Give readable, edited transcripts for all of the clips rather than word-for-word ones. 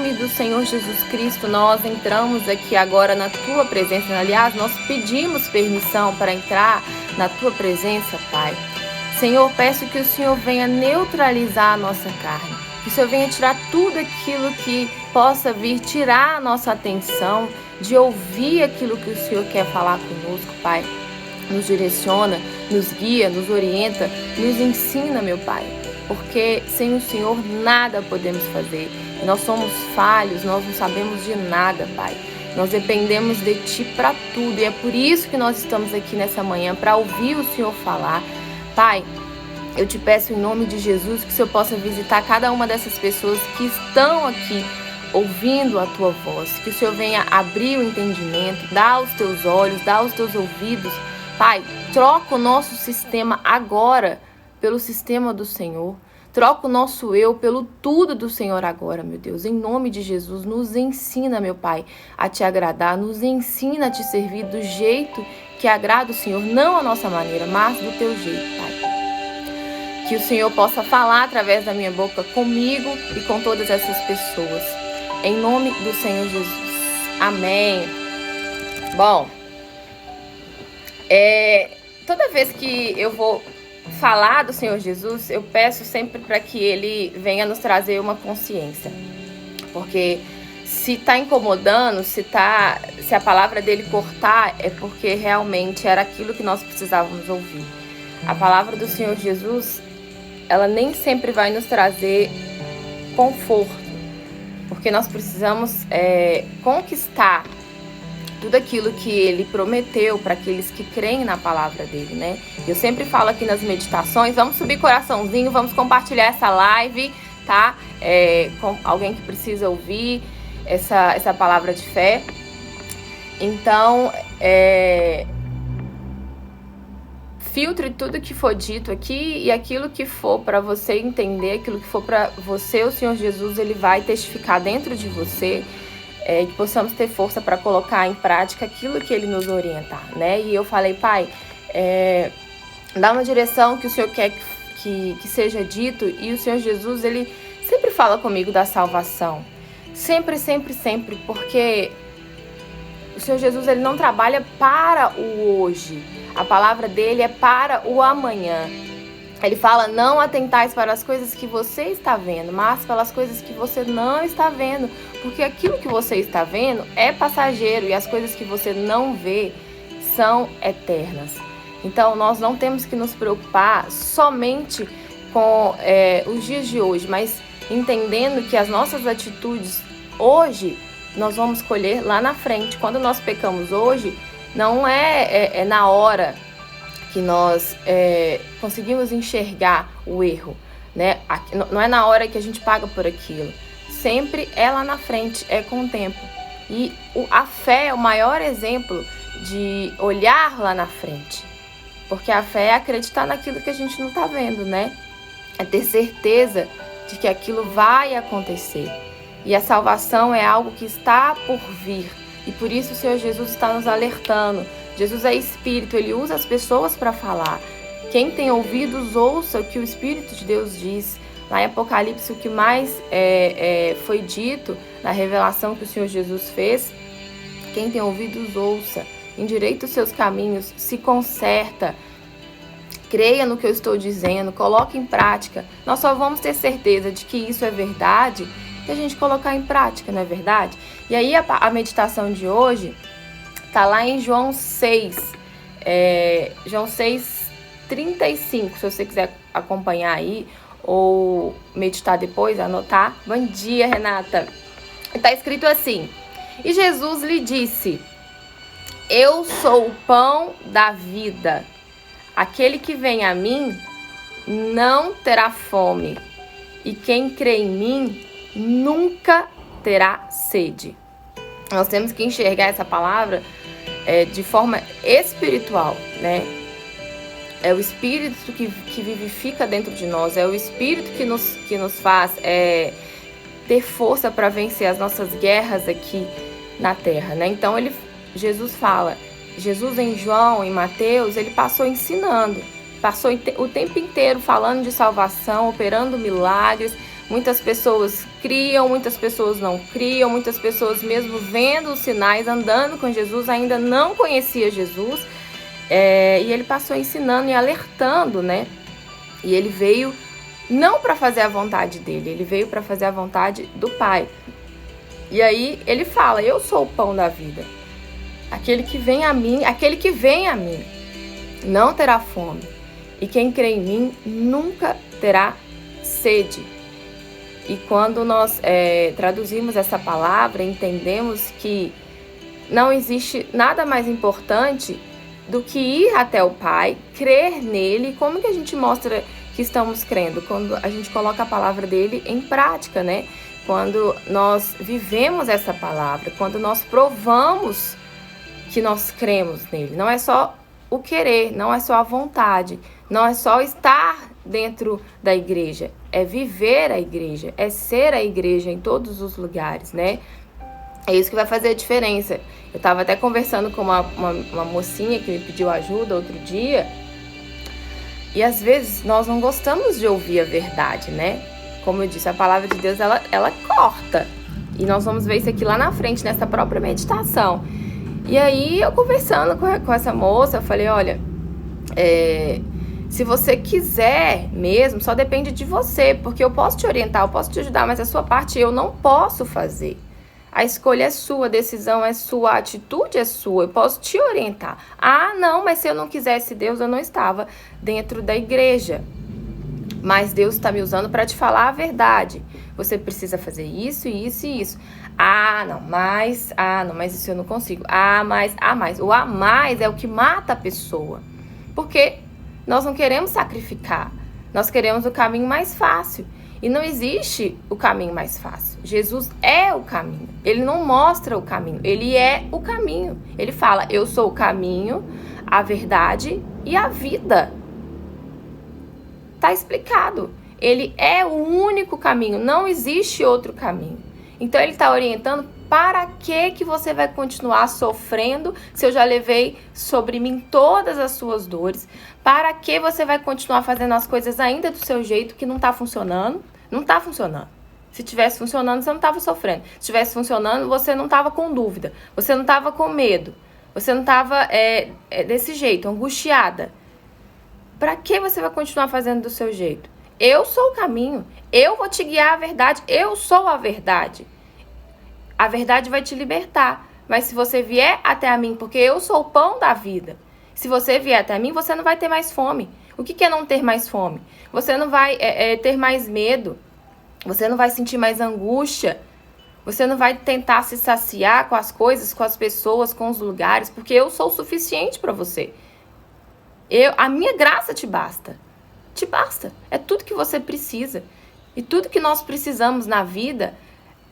nome do Senhor Jesus Cristo, nós entramos aqui agora na Tua presença. Aliás, nós pedimos permissão para entrar na Tua presença, Pai. Senhor, peço que o Senhor venha neutralizar a nossa carne, que o Senhor venha tirar tudo aquilo que possa vir tirar a nossa atenção de ouvir aquilo que o Senhor quer falar conosco, Pai. Nos direciona, nos guia, nos orienta, nos ensina, meu Pai. Porque sem o Senhor nada podemos fazer. Nós somos falhos, nós não sabemos de nada, Pai. Nós dependemos de Ti para tudo. E é por isso que nós estamos aqui nessa manhã, para ouvir o Senhor falar. Pai, eu te peço em nome de Jesus que o Senhor possa visitar cada uma dessas pessoas que estão aqui ouvindo a Tua voz. Que o Senhor venha abrir o entendimento, dar os Teus olhos, dar os Teus ouvidos. Pai, troca o nosso sistema agora pelo sistema do Senhor. Troca o nosso eu pelo tudo do Senhor agora, meu Deus. Em nome de Jesus, nos ensina, meu Pai, a Te agradar. Nos ensina a Te servir do jeito que agrada o Senhor. Não a nossa maneira, mas do Teu jeito, Pai. Que o Senhor possa falar através da minha boca comigo e com todas essas pessoas. Em nome do Senhor Jesus. Amém. Bom, toda vez que eu vou falar do Senhor Jesus, eu peço sempre para que Ele venha nos trazer uma consciência. Porque se está incomodando, se a palavra dele cortar, é porque realmente era aquilo que nós precisávamos ouvir. A palavra do Senhor Jesus, ela nem sempre vai nos trazer conforto. Porque nós precisamos conquistar tudo aquilo que Ele prometeu para aqueles que creem na palavra dele, né? Eu sempre falo aqui nas meditações, vamos subir coraçãozinho, vamos compartilhar essa live, tá? Com alguém que precisa ouvir essa palavra de fé. Então, filtre tudo que for dito aqui e aquilo que for para você entender, aquilo que for para você, o Senhor Jesus, Ele vai testificar dentro de você. Que possamos ter força para colocar em prática aquilo que Ele nos orientar, né? E eu falei, Pai, dá uma direção que o Senhor quer que seja dito. E o Senhor Jesus, Ele sempre fala comigo da salvação. Sempre, sempre, sempre. Porque o Senhor Jesus, Ele não trabalha para o hoje. A palavra dele é para o amanhã. Ele fala, não atentais para as coisas que você está vendo, mas pelas coisas que você não está vendo. Porque aquilo que você está vendo é passageiro e as coisas que você não vê são eternas. Então, nós não temos que nos preocupar somente com os dias de hoje, mas entendendo que as nossas atitudes hoje, nós vamos colher lá na frente. Quando nós pecamos hoje, não é na hora que nós conseguimos enxergar o erro, né? Não é na hora que a gente paga por aquilo. Sempre é lá na frente, é com o tempo. E a fé é o maior exemplo de olhar lá na frente. Porque a fé é acreditar naquilo que a gente não está vendo, né? É ter certeza de que aquilo vai acontecer. E a salvação é algo que está por vir. E por isso o Senhor Jesus está nos alertando. Jesus é Espírito, Ele usa as pessoas para falar. Quem tem ouvidos, ouça o que o Espírito de Deus diz. Lá em Apocalipse, o que mais foi dito na revelação que o Senhor Jesus fez, quem tem ouvidos, ouça. Endireita os seus caminhos, se conserta. Creia no que eu estou dizendo, coloque em prática. Nós só vamos ter certeza de que isso é verdade se a gente colocar em prática, não é verdade? E aí a meditação de hoje está lá em João 6, João 6:35, se você quiser acompanhar aí ou meditar depois, anotar. Bom dia, Renata. Está escrito assim: e Jesus lhe disse, eu sou o pão da vida. Aquele que vem a mim não terá fome, e quem crê em mim nunca terá sede. Nós temos que enxergar essa palavra de forma espiritual, né? É o Espírito que vivifica dentro de nós, é o Espírito que nos faz ter força para vencer as nossas guerras aqui na terra, né? Então Jesus em João, em Mateus, ele passou ensinando, passou o tempo inteiro falando de salvação, operando milagres, Muitas pessoas criam, muitas pessoas não criam, muitas pessoas mesmo vendo os sinais, andando com Jesus, ainda não conhecia Jesus. E ele passou ensinando e alertando, né? E ele veio não para fazer a vontade dele, ele veio para fazer a vontade do Pai. E aí ele fala: eu sou o pão da vida. Aquele que vem a mim não terá fome. E quem crê em mim nunca terá sede. E quando nós traduzimos essa palavra, entendemos que não existe nada mais importante do que ir até o Pai, crer nele. Como que a gente mostra que estamos crendo? Quando a gente coloca a palavra dele em prática, né? Quando nós vivemos essa palavra, quando nós provamos que nós cremos nele. Não é só o querer, não é só a vontade, não é só estar dentro da igreja, é viver a igreja, é ser a igreja em todos os lugares, né? É isso que vai fazer a diferença. Eu estava até conversando com uma mocinha que me pediu ajuda outro dia, e às vezes nós não gostamos de ouvir a verdade, né? Como eu disse, a palavra de Deus, ela corta. E nós vamos ver isso aqui lá na frente, nessa própria meditação. E aí, eu conversando com essa moça, eu falei: olha, se você quiser mesmo, só depende de você, porque eu posso te orientar, eu posso te ajudar, mas a sua parte eu não posso fazer. A escolha é sua, a decisão é sua, a atitude é sua, eu posso te orientar. Ah, não, mas se eu não quisesse Deus, eu não estava dentro da igreja. Mas Deus está me usando para te falar a verdade. Você precisa fazer isso, isso e isso. Ah, não, mas isso eu não consigo. Mais. O a mais é o que mata a pessoa. Porque nós não queremos sacrificar. Nós queremos o caminho mais fácil. E não existe o caminho mais fácil. Jesus é o caminho. Ele não mostra o caminho. Ele é o caminho. Ele fala: eu sou o caminho, a verdade e a vida. Tá explicado. Ele é o único caminho. Não existe outro caminho. Então ele está orientando: para que você vai continuar sofrendo se eu já levei sobre mim todas as suas dores? Para que você vai continuar fazendo as coisas ainda do seu jeito que não está funcionando? Não está funcionando. Se tivesse funcionando, você não estava sofrendo. Se estivesse funcionando, você não estava com dúvida. Você não estava com medo. Você não estava desse jeito, angustiada. Para que você vai continuar fazendo do seu jeito? Eu sou o caminho. Eu vou te guiar à verdade. Eu sou a verdade. A verdade vai te libertar. Mas se você vier até mim, porque eu sou o pão da vida. Se você vier até mim, você não vai ter mais fome. O que é não ter mais fome? Você não vai ter mais medo. Você não vai sentir mais angústia. Você não vai tentar se saciar com as coisas, com as pessoas, com os lugares, porque eu sou o suficiente para você. A minha graça te basta. Te basta. É tudo que você precisa. E tudo que nós precisamos na vida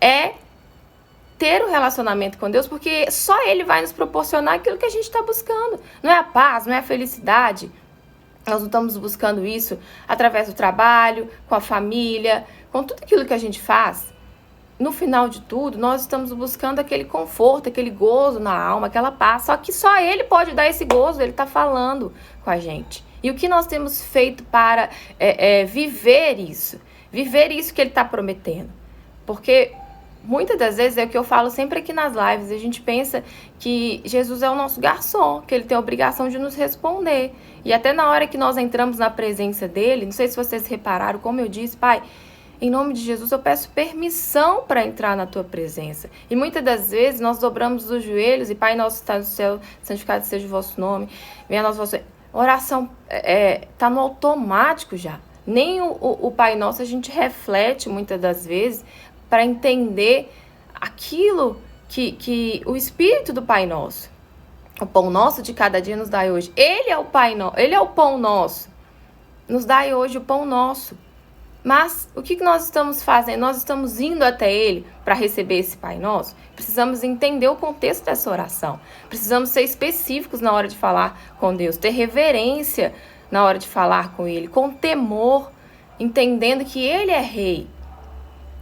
é ter um relacionamento com Deus, porque só Ele vai nos proporcionar aquilo que a gente está buscando. Não é a paz, não é a felicidade. Nós não estamos buscando isso através do trabalho, com a família, com tudo aquilo que a gente faz. No final de tudo, nós estamos buscando aquele conforto, aquele gozo na alma, aquela paz. Só que só Ele pode dar esse gozo, Ele está falando com a gente. E o que nós temos feito para viver isso? Viver isso que Ele está prometendo. Porque muitas das vezes é o que eu falo sempre aqui nas lives, a gente pensa que Jesus é o nosso garçom, que Ele tem a obrigação de nos responder. E até na hora que nós entramos na presença dEle, não sei se vocês repararam, como eu disse: Pai, em nome de Jesus, eu peço permissão para entrar na Tua presença. E muitas das vezes nós dobramos os joelhos e: Pai nosso que está no céu, santificado seja o vosso nome, venha a nós vosso... Oração está no automático já. Nem o Pai Nosso a gente reflete muitas das vezes para entender aquilo que o Espírito do Pai Nosso, o pão nosso de cada dia nos dai hoje. Ele é o Pai Nosso, Ele é o pão nosso. Nos dai hoje o pão nosso. Mas o que nós estamos fazendo? Nós estamos indo até Ele para receber esse Pai Nosso? Precisamos entender o contexto dessa oração. Precisamos ser específicos na hora de falar com Deus. Ter reverência na hora de falar com Ele. Com temor, entendendo que Ele é Rei.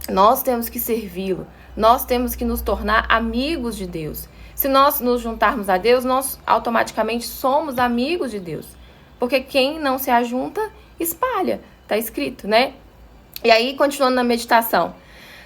Nós temos que servi-lo. Nós temos que nos tornar amigos de Deus. Se nós nos juntarmos a Deus, nós automaticamente somos amigos de Deus. Porque quem não se ajunta, espalha. Está escrito, né? E aí, continuando na meditação.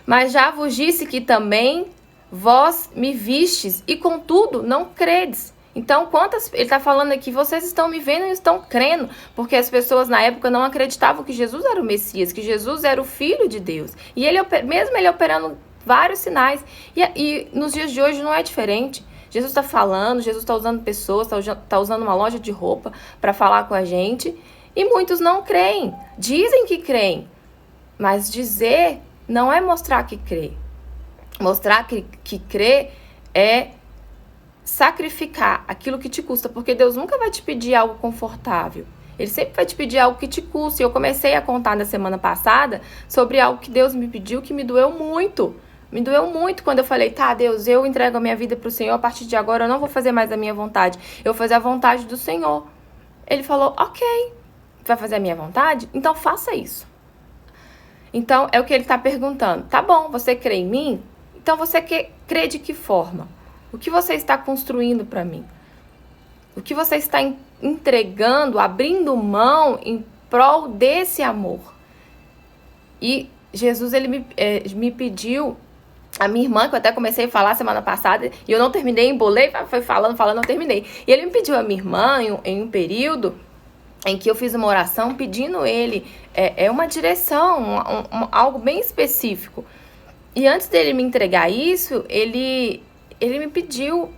Mas já vos disse que também vós me vistes e contudo não credes. Então, ele está falando aqui, vocês estão me vendo e estão crendo, porque as pessoas na época não acreditavam que Jesus era o Messias, que Jesus era o Filho de Deus. E mesmo ele operando vários sinais. E nos dias de hoje não é diferente. Jesus está falando, Jesus está usando pessoas, está usando uma loja de roupa para falar com a gente. E muitos não creem. Dizem que creem. Mas dizer não é mostrar que crê. Mostrar que crê é sacrificar aquilo que te custa, porque Deus nunca vai te pedir algo confortável. Ele sempre vai te pedir algo que te custe. Eu comecei a contar na semana passada sobre algo que Deus me pediu que me doeu muito. Me doeu muito quando eu falei, tá, Deus, eu entrego a minha vida pro Senhor, a partir de agora eu não vou fazer mais a minha vontade, eu vou fazer a vontade do Senhor. Ele falou, ok, vai fazer a minha vontade? Então faça isso. Então é o que ele está perguntando. Tá bom, você crê em mim? Então você crê de que forma? O que você está construindo para mim? O que você está entregando, abrindo mão em prol desse amor? E Jesus, ele me pediu, a minha irmã, que eu até comecei a falar semana passada, e eu não terminei, embolei, foi falando, não terminei. E ele me pediu, a minha irmã, em um período em que eu fiz uma oração pedindo ele uma direção, algo bem específico. E antes dele me entregar isso, ele me pediu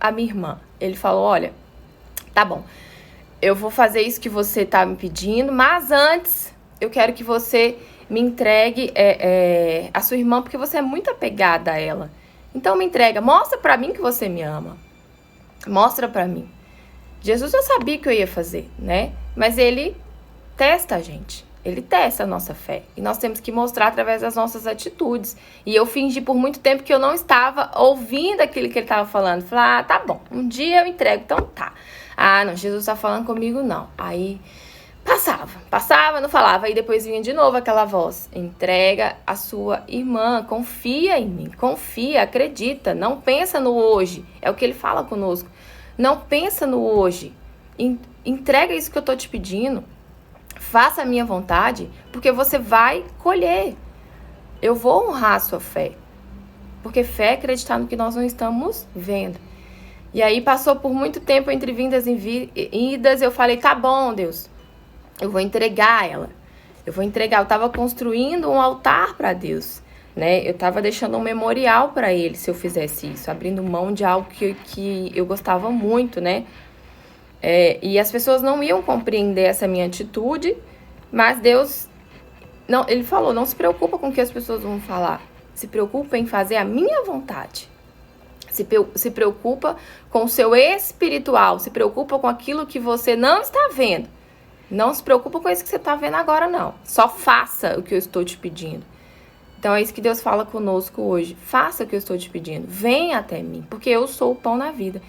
a minha irmã. Ele falou, olha, tá bom, eu vou fazer isso que você tá me pedindo, mas antes eu quero que você me entregue a sua irmã, porque você é muito apegada a ela. Então me entrega, mostra pra mim que você me ama. Mostra pra mim. Jesus já sabia que eu ia fazer, né? Mas ele testa a gente. Ele testa a nossa fé. E nós temos que mostrar através das nossas atitudes. E eu fingi por muito tempo que eu não estava ouvindo aquilo que ele estava falando. Falei, tá bom, um dia eu entrego, então tá. Ah, não, Jesus está falando comigo, não. Aí passava, não falava. Aí depois vinha de novo aquela voz. Entrega a sua irmã, confia em mim, confia, acredita, não pensa no hoje. É o que ele fala conosco. Não pensa no hoje. Entrega isso que eu tô te pedindo. Faça a minha vontade, porque você vai colher. Eu vou honrar a sua fé. Porque fé é acreditar no que nós não estamos vendo. E aí passou por muito tempo entre vindas e idas. Eu falei, tá bom, Deus. Eu vou entregar ela. Eu vou entregar. Eu estava construindo um altar para Deus, né? Eu estava deixando um memorial para ele se eu fizesse isso. Abrindo mão de algo que eu gostava muito, né? E as pessoas não iam compreender essa minha atitude, mas Deus, ele falou, não se preocupa com o que as pessoas vão falar, se preocupa em fazer a minha vontade, se preocupa com o seu espiritual, se preocupa com aquilo que você não está vendo, não se preocupa com isso que você está vendo agora não, só faça o que eu estou te pedindo. Então é isso que Deus fala conosco hoje, faça o que eu estou te pedindo, venha até mim, porque eu sou o pão na vida.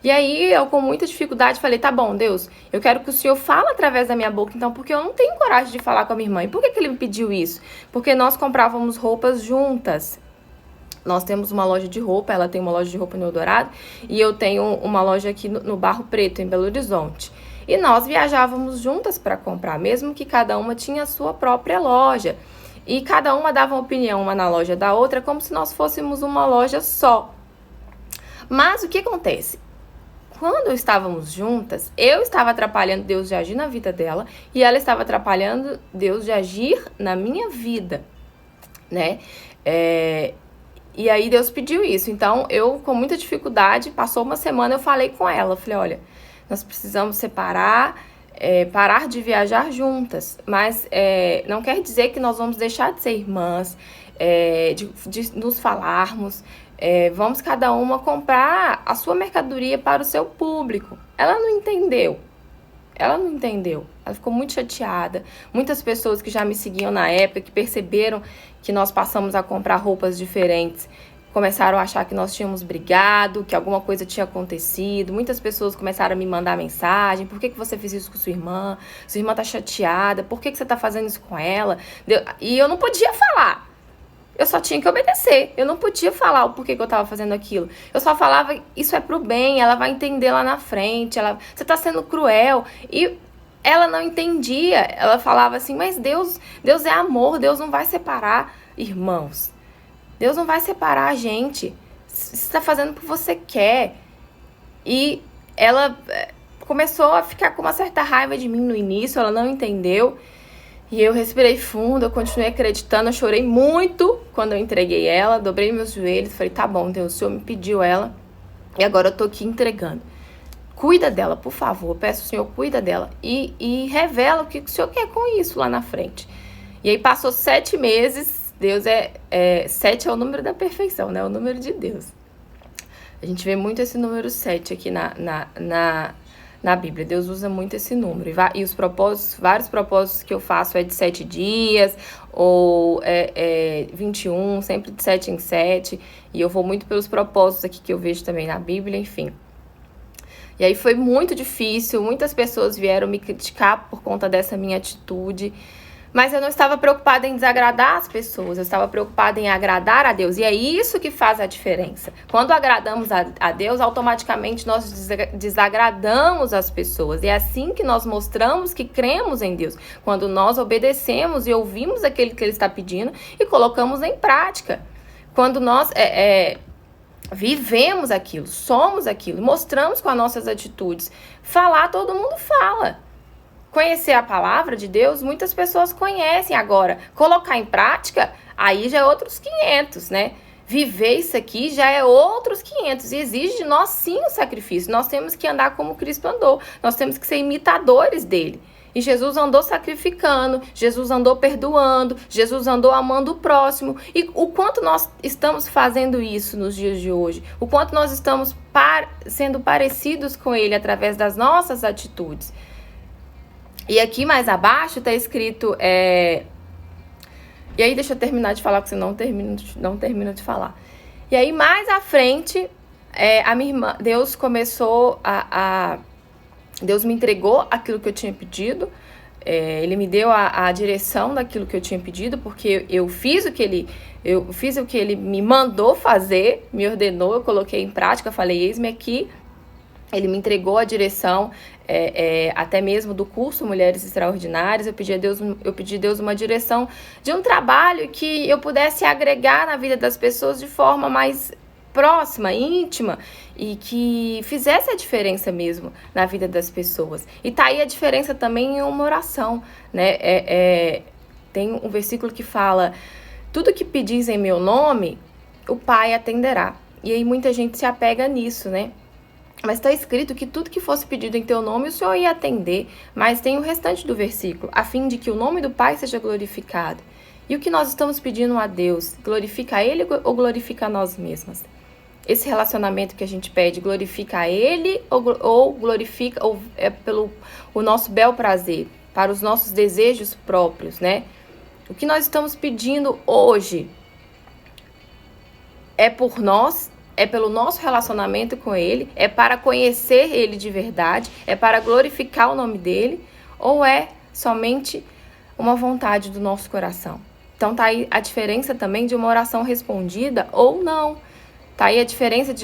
E aí, eu com muita dificuldade falei, tá bom, Deus, eu quero que o Senhor fale através da minha boca, então, porque eu não tenho coragem de falar com a minha irmã. E por que ele me pediu isso? Porque nós comprávamos roupas juntas. Nós temos uma loja de roupa, ela tem uma loja de roupa no Eldorado, e eu tenho uma loja aqui no Barro Preto, em Belo Horizonte. E nós viajávamos juntas para comprar, mesmo que cada uma tinha a sua própria loja. E cada uma dava uma opinião, uma na loja da outra, como se nós fôssemos uma loja só. Mas o que acontece? Quando estávamos juntas, eu estava atrapalhando Deus de agir na vida dela e ela estava atrapalhando Deus de agir na minha vida, né? E aí Deus pediu isso. Então, eu, com muita dificuldade, passou uma semana, eu falei com ela. Eu falei, olha, nós precisamos separar, parar de viajar juntas. Mas não quer dizer que nós vamos deixar de ser irmãs, de nos falarmos. Vamos cada uma comprar a sua mercadoria para o seu público. Ela não entendeu. Ela ficou muito chateada. Muitas pessoas que já me seguiam na época, que perceberam que nós passamos a comprar roupas diferentes, começaram a achar que nós tínhamos brigado, que alguma coisa tinha acontecido. Muitas pessoas começaram a me mandar mensagem. Por que você fez isso com sua irmã? Sua irmã tá chateada. Por que você tá fazendo isso com ela? E eu não podia falar. Eu só tinha que obedecer. Eu não podia falar o porquê que eu tava fazendo aquilo. Eu só falava, isso é pro bem, ela vai entender lá na frente. Você tá sendo cruel. E ela não entendia. Ela falava assim, mas Deus é amor, Deus não vai separar. Irmãos, Deus não vai separar a gente. Você está fazendo o que você quer. E ela começou a ficar com uma certa raiva de mim no início, ela não entendeu. E eu respirei fundo, eu continuei acreditando, eu chorei muito quando eu entreguei ela, dobrei meus joelhos, falei, tá bom, Deus, o Senhor me pediu ela, e agora eu tô aqui entregando. Cuida dela, por favor, eu peço ao Senhor, cuida dela, e revela o que o Senhor quer com isso lá na frente. E aí passou 7 meses, Deus 7 é o número da perfeição, né, o número de Deus. A gente vê muito esse número 7 aqui na Bíblia. Deus usa muito esse número. E os propósitos, vários propósitos que eu faço é de 7 dias, ou 21, sempre de 7 em 7. E eu vou muito pelos propósitos aqui que eu vejo também na Bíblia, enfim. E aí foi muito difícil, muitas pessoas vieram me criticar por conta dessa minha atitude. Mas eu não estava preocupada em desagradar as pessoas, eu estava preocupada em agradar a Deus. E é isso que faz a diferença. Quando agradamos a Deus, automaticamente nós desagradamos as pessoas. E é assim que nós mostramos que cremos em Deus. Quando nós obedecemos e ouvimos aquilo que Ele está pedindo e colocamos em prática. Quando nós vivemos aquilo, somos aquilo, mostramos com as nossas atitudes. Falar, todo mundo fala. Conhecer a palavra de Deus, muitas pessoas conhecem. Agora, colocar em prática, aí já é outros 500, né? Viver isso aqui já é outros 500. E exige de nós, sim, o sacrifício. Nós temos que andar como Cristo andou. Nós temos que ser imitadores dele. E Jesus andou sacrificando, Jesus andou perdoando, Jesus andou amando o próximo. E o quanto nós estamos fazendo isso nos dias de hoje? O quanto nós estamos sendo parecidos com ele através das nossas atitudes? E aqui mais abaixo está escrito... E aí deixa eu terminar de falar, porque senão não termino de falar. E aí mais à frente, a minha irmã, Deus começou Deus me entregou aquilo que eu tinha pedido. Ele me deu a direção daquilo que eu tinha pedido, porque eu fiz o que ele me mandou fazer, me ordenou, eu coloquei em prática, falei, eis-me aqui. Ele me entregou a direção, até mesmo do curso Mulheres Extraordinárias. Eu pedi a Deus uma direção de um trabalho que eu pudesse agregar na vida das pessoas de forma mais próxima, íntima, e que fizesse a diferença mesmo na vida das pessoas. E tá aí a diferença também em uma oração, né? Tem um versículo que fala, tudo que pedis em meu nome, o Pai atenderá. E aí muita gente se apega nisso, né? Mas está escrito que tudo que fosse pedido em teu nome, o Senhor ia atender. Mas tem o restante do versículo, a fim de que o nome do Pai seja glorificado. E o que nós estamos pedindo a Deus, glorifica a Ele ou glorifica a nós mesmas? Esse relacionamento que a gente pede, glorifica a Ele ou glorifica pelo o nosso bel prazer, para os nossos desejos próprios, né? O que nós estamos pedindo hoje é por nós, é pelo nosso relacionamento com Ele, é para conhecer Ele de verdade, é para glorificar o nome dEle, ou é somente uma vontade do nosso coração? Então tá aí a diferença também de uma oração respondida ou não. Tá aí a diferença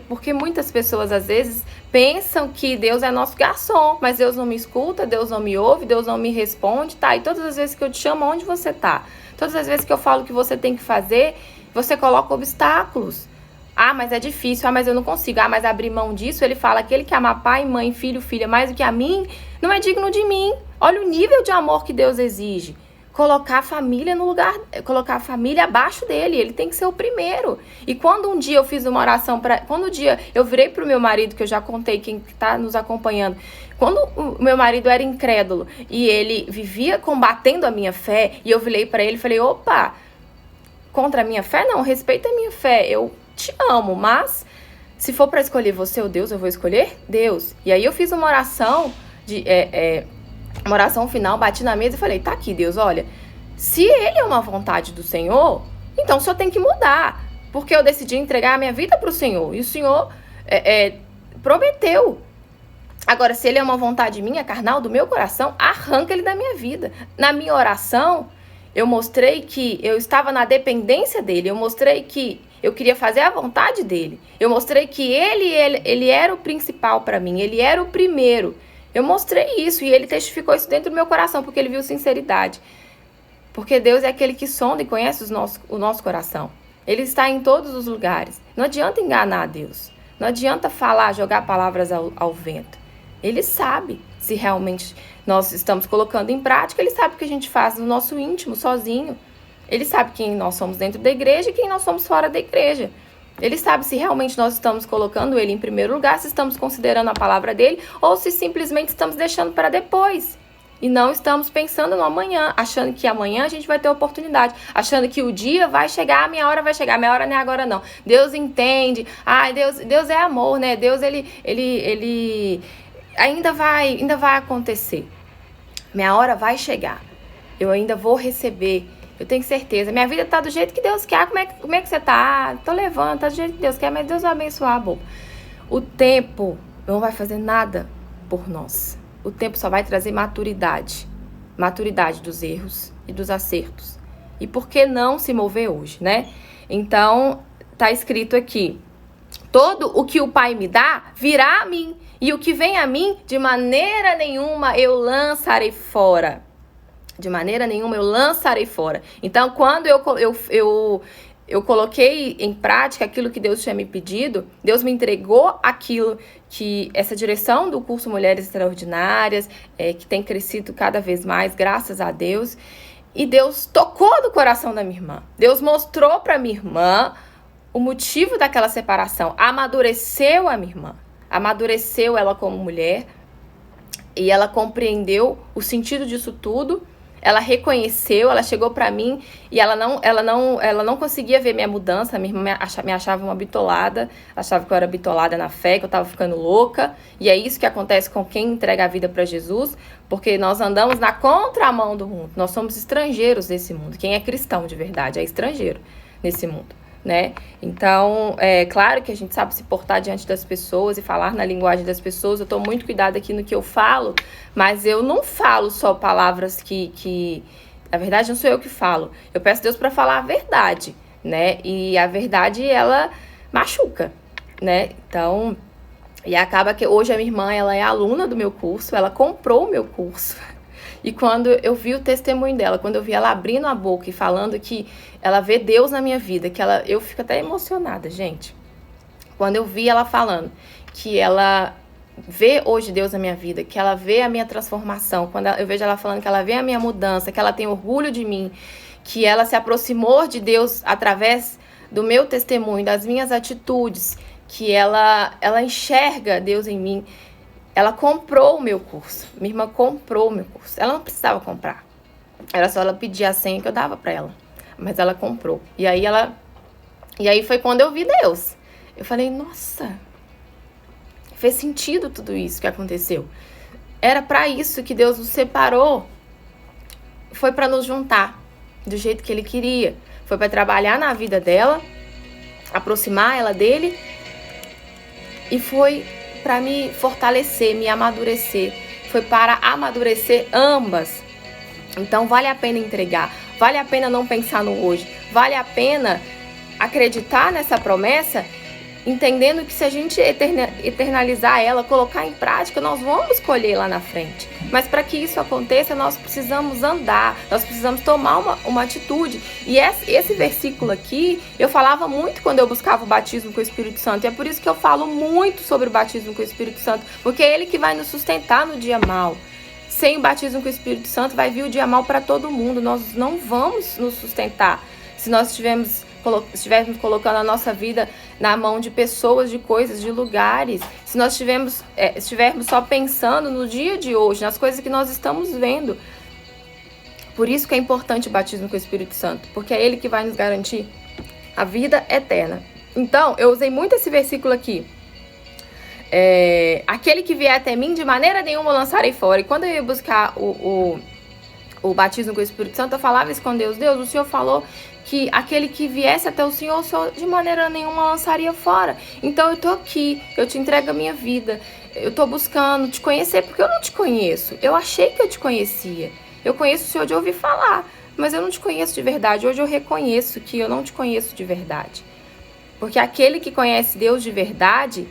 porque muitas pessoas às vezes pensam que Deus é nosso garçom, mas Deus não me escuta, Deus não me ouve, Deus não me responde, tá? E todas as vezes que eu te chamo, onde você tá? Todas as vezes que eu falo o que você tem que fazer, você coloca obstáculos. Ah, mas é difícil, mas eu não consigo. Mas abrir mão disso, ele fala, aquele que ama pai, mãe, filho, filha mais do que a mim, não é digno de mim. Olha o nível de amor que Deus exige. Colocar a família no lugar, colocar a família abaixo dele, ele tem que ser o primeiro. E quando um dia eu fiz uma oração, quando um dia eu virei pro meu marido, que eu já contei, quem está nos acompanhando, quando o meu marido era incrédulo e ele vivia combatendo a minha fé, e eu virei para ele e falei, opa, contra a minha fé? Não, respeita a minha fé, eu te amo, mas se for para escolher você ou Deus, eu vou escolher Deus. E aí eu fiz uma oração uma oração final, bati na mesa e falei, tá aqui, Deus, olha, se ele é uma vontade do Senhor, então o Senhor tem que mudar, porque eu decidi entregar a minha vida para o Senhor, e o Senhor prometeu. Agora, se ele é uma vontade minha, carnal, do meu coração, arranca ele da minha vida. Na minha oração, eu mostrei que eu estava na dependência dele, eu mostrei que eu queria fazer a vontade dele, eu mostrei que ele era o principal para mim, ele era o primeiro. Eu mostrei isso e ele testificou isso dentro do meu coração, porque ele viu sinceridade. Porque Deus é aquele que sonda e conhece o nosso coração. Ele está em todos os lugares. Não adianta enganar a Deus. Não adianta falar, jogar palavras ao vento. Ele sabe se realmente nós estamos colocando em prática. Ele sabe o que a gente faz no nosso íntimo, sozinho. Ele sabe quem nós somos dentro da igreja e quem nós somos fora da igreja. Ele sabe se realmente nós estamos colocando ele em primeiro lugar, se estamos considerando a palavra dele ou se simplesmente estamos deixando para depois. E não estamos pensando no amanhã, achando que amanhã a gente vai ter oportunidade, achando que o dia vai chegar, a minha hora vai chegar, a minha hora não é agora não. Deus entende, Deus é amor, né? Deus, ele ainda vai acontecer. Minha hora vai chegar, eu ainda vou receber. Eu tenho certeza. Minha vida tá do jeito que Deus quer. Como é que você tá? Tô levando, tá do jeito que Deus quer, mas Deus vai abençoar, bobo. O tempo não vai fazer nada por nós. O tempo só vai trazer maturidade. Maturidade dos erros e dos acertos. E por que não se mover hoje, né? Então, tá escrito aqui: todo o que o Pai me dá virá a mim. E o que vem a mim, de maneira nenhuma eu lançarei fora. De maneira nenhuma eu lançarei fora. Então, quando eu coloquei em prática aquilo que Deus tinha me pedido, Deus me entregou aquilo que essa direção do curso Mulheres Extraordinárias, que tem crescido cada vez mais, graças a Deus. E Deus tocou no coração da minha irmã. Deus mostrou para minha irmã o motivo daquela separação. Amadureceu a minha irmã. Amadureceu ela como mulher. E ela compreendeu o sentido disso tudo. Ela reconheceu, ela chegou pra mim e ela não conseguia ver minha mudança. Minha irmã me achava uma bitolada, achava que eu era bitolada na fé, que eu tava ficando louca. E é isso que acontece com quem entrega a vida pra Jesus, porque nós andamos na contramão do mundo. Nós somos estrangeiros nesse mundo. Quem é cristão de verdade é estrangeiro nesse mundo, né? Então, é claro que a gente sabe se portar diante das pessoas e falar na linguagem das pessoas. Eu tô muito cuidado aqui no que eu falo, mas eu não falo só palavras que na verdade não sou eu que falo. Eu peço a Deus para falar a verdade, né? E a verdade, ela machuca, né? Então, e acaba que hoje a minha irmã, ela é aluna do meu curso, ela comprou o meu curso. E quando eu vi o testemunho dela, quando eu vi ela abrindo a boca e falando que ela vê Deus na minha vida, eu fico até emocionada, gente. Quando eu vi ela falando que ela vê hoje Deus na minha vida, que ela vê a minha transformação, quando eu vejo ela falando que ela vê a minha mudança, que ela tem orgulho de mim, que ela se aproximou de Deus através do meu testemunho, das minhas atitudes, que ela enxerga Deus em mim. Ela comprou o meu curso. Minha irmã comprou o meu curso. Ela não precisava comprar. Era só ela pedir a senha que eu dava pra ela. Mas ela comprou. E aí foi quando eu vi Deus. Eu falei, nossa, fez sentido tudo isso que aconteceu. Era pra isso que Deus nos separou. Foi pra nos juntar do jeito que Ele queria. Foi pra trabalhar na vida dela, aproximar ela dele. E foi para me fortalecer, me amadurecer. Foi para amadurecer ambas. Então vale a pena entregar. Vale a pena não pensar no hoje. Vale a pena acreditar nessa promessa, entendendo que se a gente eternalizar ela, colocar em prática, nós vamos colher lá na frente. Mas para que isso aconteça, nós precisamos andar, nós precisamos tomar uma atitude. E esse versículo aqui, eu falava muito quando eu buscava o batismo com o Espírito Santo. E é por isso que eu falo muito sobre o batismo com o Espírito Santo, porque é Ele que vai nos sustentar no dia mau. Sem o batismo com o Espírito Santo, vai vir o dia mau para todo mundo. Nós não vamos nos sustentar se nós estivermos colocando a nossa vida na mão de pessoas, de coisas, de lugares. Se nós estivermos só pensando no dia de hoje, nas coisas que nós estamos vendo. Por isso que é importante o batismo com o Espírito Santo, porque é Ele que vai nos garantir a vida eterna. Então, eu usei muito esse versículo aqui. Aquele que vier até mim, de maneira nenhuma eu lançarei fora. E quando eu ia buscar o batismo com o Espírito Santo, eu falava isso com Deus. Deus, o Senhor falou que aquele que viesse até o Senhor de maneira nenhuma lançaria fora. Então eu tô aqui, eu te entrego a minha vida. Eu tô buscando te conhecer, porque eu não te conheço. Eu achei que eu te conhecia. Eu conheço o Senhor de ouvir falar, mas eu não te conheço de verdade. Hoje eu reconheço que eu não te conheço de verdade. Porque aquele que conhece Deus de verdade,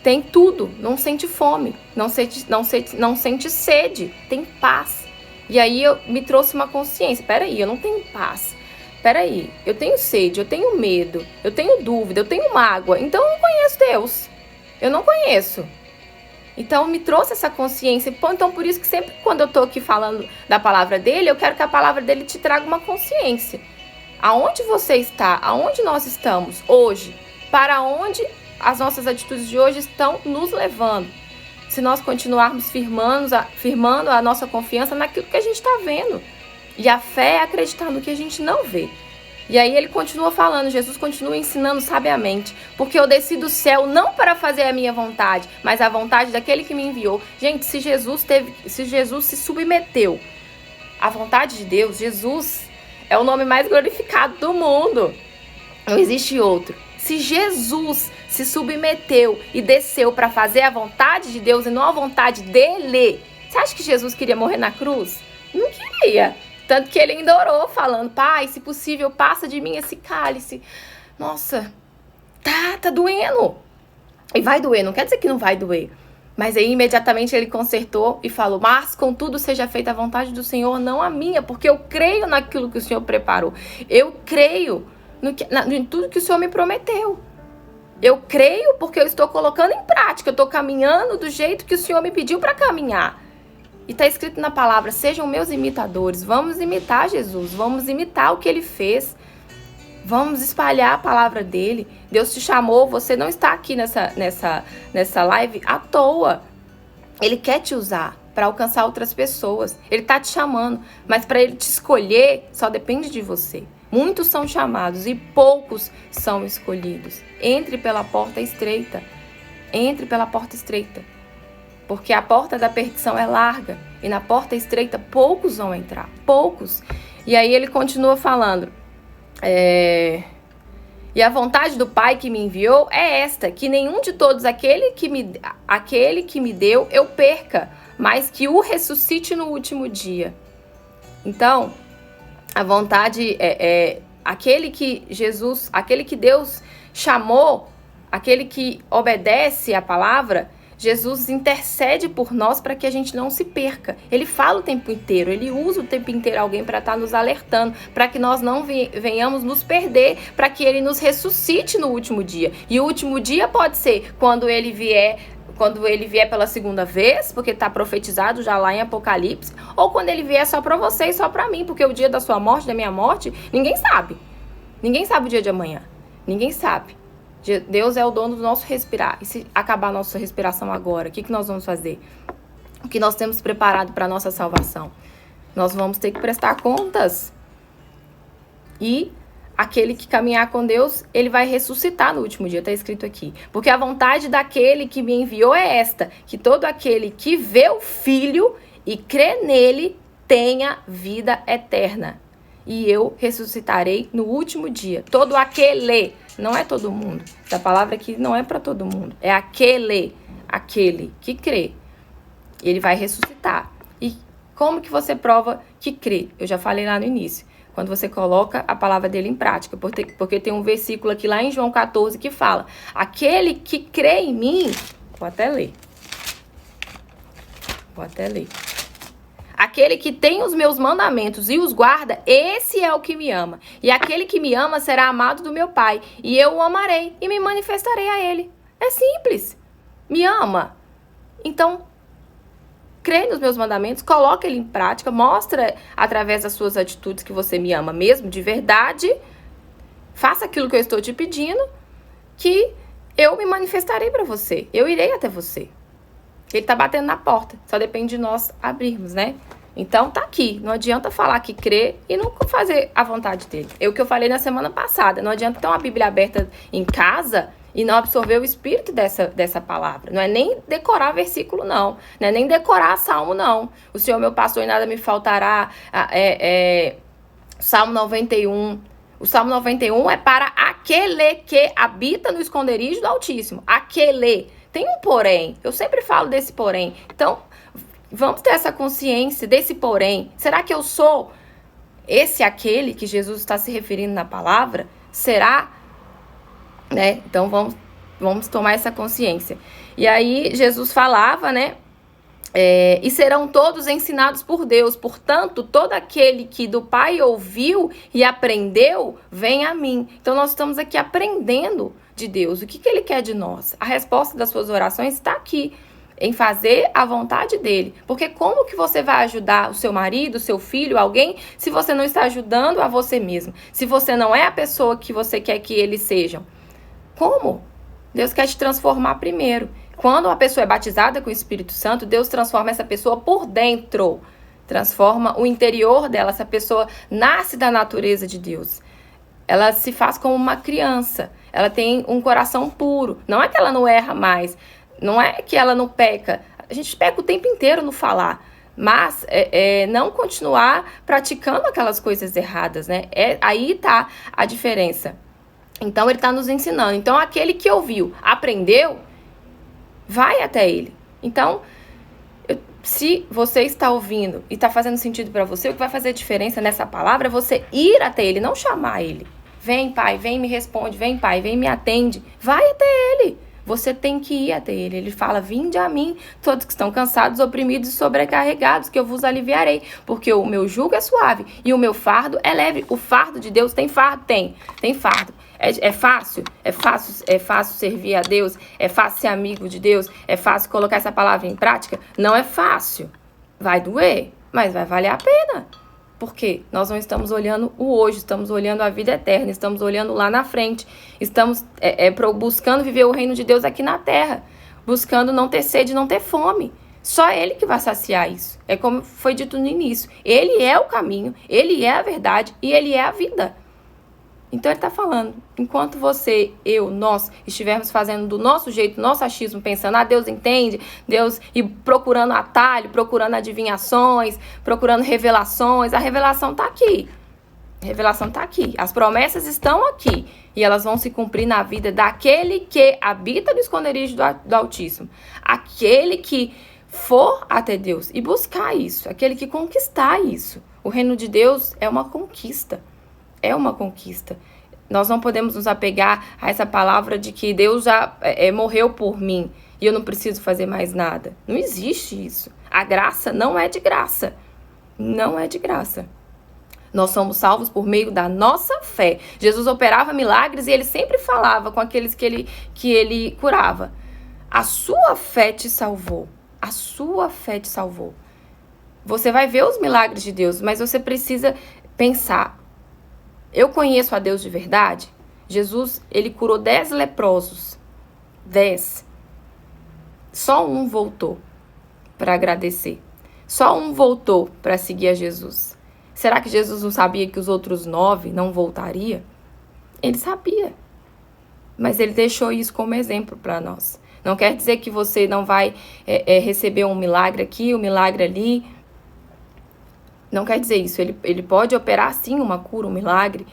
tem tudo, não sente fome, não sente sede, tem paz. E aí me trouxe uma consciência, peraí, eu não tenho paz, peraí, eu tenho sede, eu tenho medo, eu tenho dúvida, eu tenho mágoa, então eu não conheço Deus, eu não conheço. Então me trouxe essa consciência, então por isso que sempre quando eu tô aqui falando da palavra dele, eu quero que a palavra dele te traga uma consciência. Aonde você está, aonde nós estamos hoje, para onde as nossas atitudes de hoje estão nos levando. Se nós continuarmos firmando a nossa confiança naquilo que a gente está vendo. E a fé é acreditar no que a gente não vê. E aí ele continua falando, Jesus continua ensinando sabiamente. Porque eu desci do céu não para fazer a minha vontade, mas a vontade daquele que me enviou. Gente, se Jesus se submeteu à vontade de Deus, Jesus é o nome mais glorificado do mundo. Não existe outro. Se Jesus se submeteu e desceu para fazer a vontade de Deus e não a vontade dele, você acha que Jesus queria morrer na cruz? Não queria. Tanto que ele ainda orou falando, Pai, se possível, passa de mim esse cálice. Nossa, tá doendo. E vai doer, não quer dizer que não vai doer. Mas aí imediatamente ele consertou e falou, mas contudo seja feita a vontade do Senhor, não a minha, porque eu creio naquilo que o Senhor preparou. Eu creio em tudo que o Senhor me prometeu. Eu creio porque eu estou colocando em prática, eu estou caminhando do jeito que o Senhor me pediu para caminhar. E está escrito na palavra, sejam meus imitadores, vamos imitar Jesus, vamos imitar o que ele fez, vamos espalhar a palavra dele. Deus te chamou, você não está aqui nessa live à toa. Ele quer te usar para alcançar outras pessoas, ele está te chamando, mas para ele te escolher só depende de você. Muitos são chamados e poucos são escolhidos. Entre pela porta estreita. Entre pela porta estreita. Porque a porta da perdição é larga. E na porta estreita poucos vão entrar. Poucos. E aí ele continua falando. E a vontade do Pai que me enviou é esta. Que nenhum de todos aquele que me deu eu perca. Mas que o ressuscite no último dia. Então, a vontade aquele que Deus chamou, aquele que obedece à palavra, Jesus intercede por nós para que a gente não se perca. Ele fala o tempo inteiro, ele usa o tempo inteiro alguém para estar nos alertando, para que nós não venhamos nos perder, para que ele nos ressuscite no último dia. E o último dia pode ser quando ele vier pela segunda vez, porque está profetizado já lá em Apocalipse, ou quando ele vier só para você e só para mim, porque o dia da sua morte, da minha morte, ninguém sabe. Ninguém sabe o dia de amanhã. Ninguém sabe. Deus é o dono do nosso respirar. E se acabar a nossa respiração agora, o que nós vamos fazer? O que nós temos preparado para a nossa salvação? Nós vamos ter que prestar contas. E aquele que caminhar com Deus, ele vai ressuscitar no último dia, está escrito aqui. Porque a vontade daquele que me enviou é esta, que todo aquele que vê o Filho e crê nele tenha vida eterna. E eu ressuscitarei no último dia. Todo aquele, não é todo mundo. Essa palavra aqui não é para todo mundo. É aquele que crê. Ele vai ressuscitar. E como que você prova que crê? Eu já falei lá no início. Quando você coloca a palavra dele em prática. Porque tem um versículo aqui lá em João 14 que fala: aquele que crê em mim... Vou até ler. Aquele que tem os meus mandamentos e os guarda, esse é o que me ama. E aquele que me ama será amado do meu Pai. E eu o amarei e me manifestarei a ele. É simples. Me ama. Então, crê nos meus mandamentos, coloca ele em prática, mostra através das suas atitudes que você me ama mesmo, de verdade. Faça aquilo que eu estou te pedindo, que eu me manifestarei para você. Eu irei até você. Ele tá batendo na porta. Só depende de nós abrirmos, né? Então tá aqui. Não adianta falar que crê e não fazer a vontade dele. É o que eu falei na semana passada. Não adianta ter uma Bíblia aberta em casa e não absorver o espírito dessa palavra. Não é nem decorar versículo, não. Não é nem decorar salmo, não. O Senhor meu pastor e nada me faltará. Salmo 91. O Salmo 91 é para aquele que habita no esconderijo do Altíssimo. Aquele. Tem um porém. Eu sempre falo desse porém. Então, vamos ter essa consciência desse porém. Será que eu sou aquele que Jesus está se referindo na palavra? Será? Né? Então, vamos Vamos tomar essa consciência. E aí Jesus falava, né? E serão todos ensinados por Deus. Portanto, todo aquele que do Pai ouviu e aprendeu, vem a mim. Então, nós estamos aqui aprendendo de Deus. O que Ele quer de nós? A resposta das suas orações está aqui, em fazer a vontade dele. Porque como que você vai ajudar o seu marido, o seu filho, alguém, se você não está ajudando a você mesmo? Se você não é a pessoa que você quer que eles sejam? Como? Deus quer te transformar primeiro. Quando uma pessoa é batizada com o Espírito Santo, Deus transforma essa pessoa por dentro. Transforma o interior dela. Essa pessoa nasce da natureza de Deus. Ela se faz como uma criança. Ela tem um coração puro. Não é que ela não erra mais. Não é que ela não peca. A gente peca o tempo inteiro no falar. Mas não continuar praticando aquelas coisas erradas, né? Aí tá a diferença. Então, ele está nos ensinando. Então, aquele que ouviu, aprendeu, vai até ele. Então, se você está ouvindo e está fazendo sentido para você, o que vai fazer diferença nessa palavra é você ir até ele, não chamar ele. Vem, pai, vem me responde. Vem, pai, vem me atende. Vai até ele. Você tem que ir até ele. Ele fala, vinde a mim, todos que estão cansados, oprimidos e sobrecarregados, que eu vos aliviarei. Porque o meu jugo é suave e o meu fardo é leve. O fardo de Deus tem fardo? Tem fardo. É fácil? É fácil servir a Deus? É fácil ser amigo de Deus? É fácil colocar essa palavra em prática? Não é fácil. Vai doer, mas vai valer a pena. Porque nós não estamos olhando o hoje, estamos olhando a vida eterna, estamos olhando lá na frente, estamos buscando viver o reino de Deus aqui na terra, buscando não ter sede, não ter fome. Só Ele que vai saciar isso. É como foi dito no início. Ele é o caminho, Ele é a verdade e Ele é a vida. Então ele está falando, enquanto você, eu, nós estivermos fazendo do nosso jeito, nosso achismo, pensando, Deus entende, Deus, e procurando atalho, procurando adivinhações, procurando revelações, a revelação está aqui. A revelação está aqui. As promessas estão aqui. E elas vão se cumprir na vida daquele que habita no esconderijo do Altíssimo. Aquele que for até Deus e buscar isso. Aquele que conquistar isso. O reino de Deus é uma conquista. É uma conquista. Nós não podemos nos apegar a essa palavra de que Deus já morreu por mim e eu não preciso fazer mais nada. Não existe isso. A graça não é de graça. Não é de graça. Nós somos salvos por meio da nossa fé. Jesus operava milagres e ele sempre falava com aqueles que ele curava. A sua fé te salvou. A sua fé te salvou. Você vai ver os milagres de Deus, mas você precisa pensar. Eu conheço a Deus de verdade? Jesus, ele curou 10 leprosos. 10. Só um voltou para agradecer. Só um voltou para seguir a Jesus. Será que Jesus não sabia que os outros 9 não voltariam? Ele sabia. Mas ele deixou isso como exemplo para nós. Não quer dizer que você não vai receber um milagre aqui, um milagre ali. Não quer dizer isso. Ele pode operar, sim, uma cura, um milagre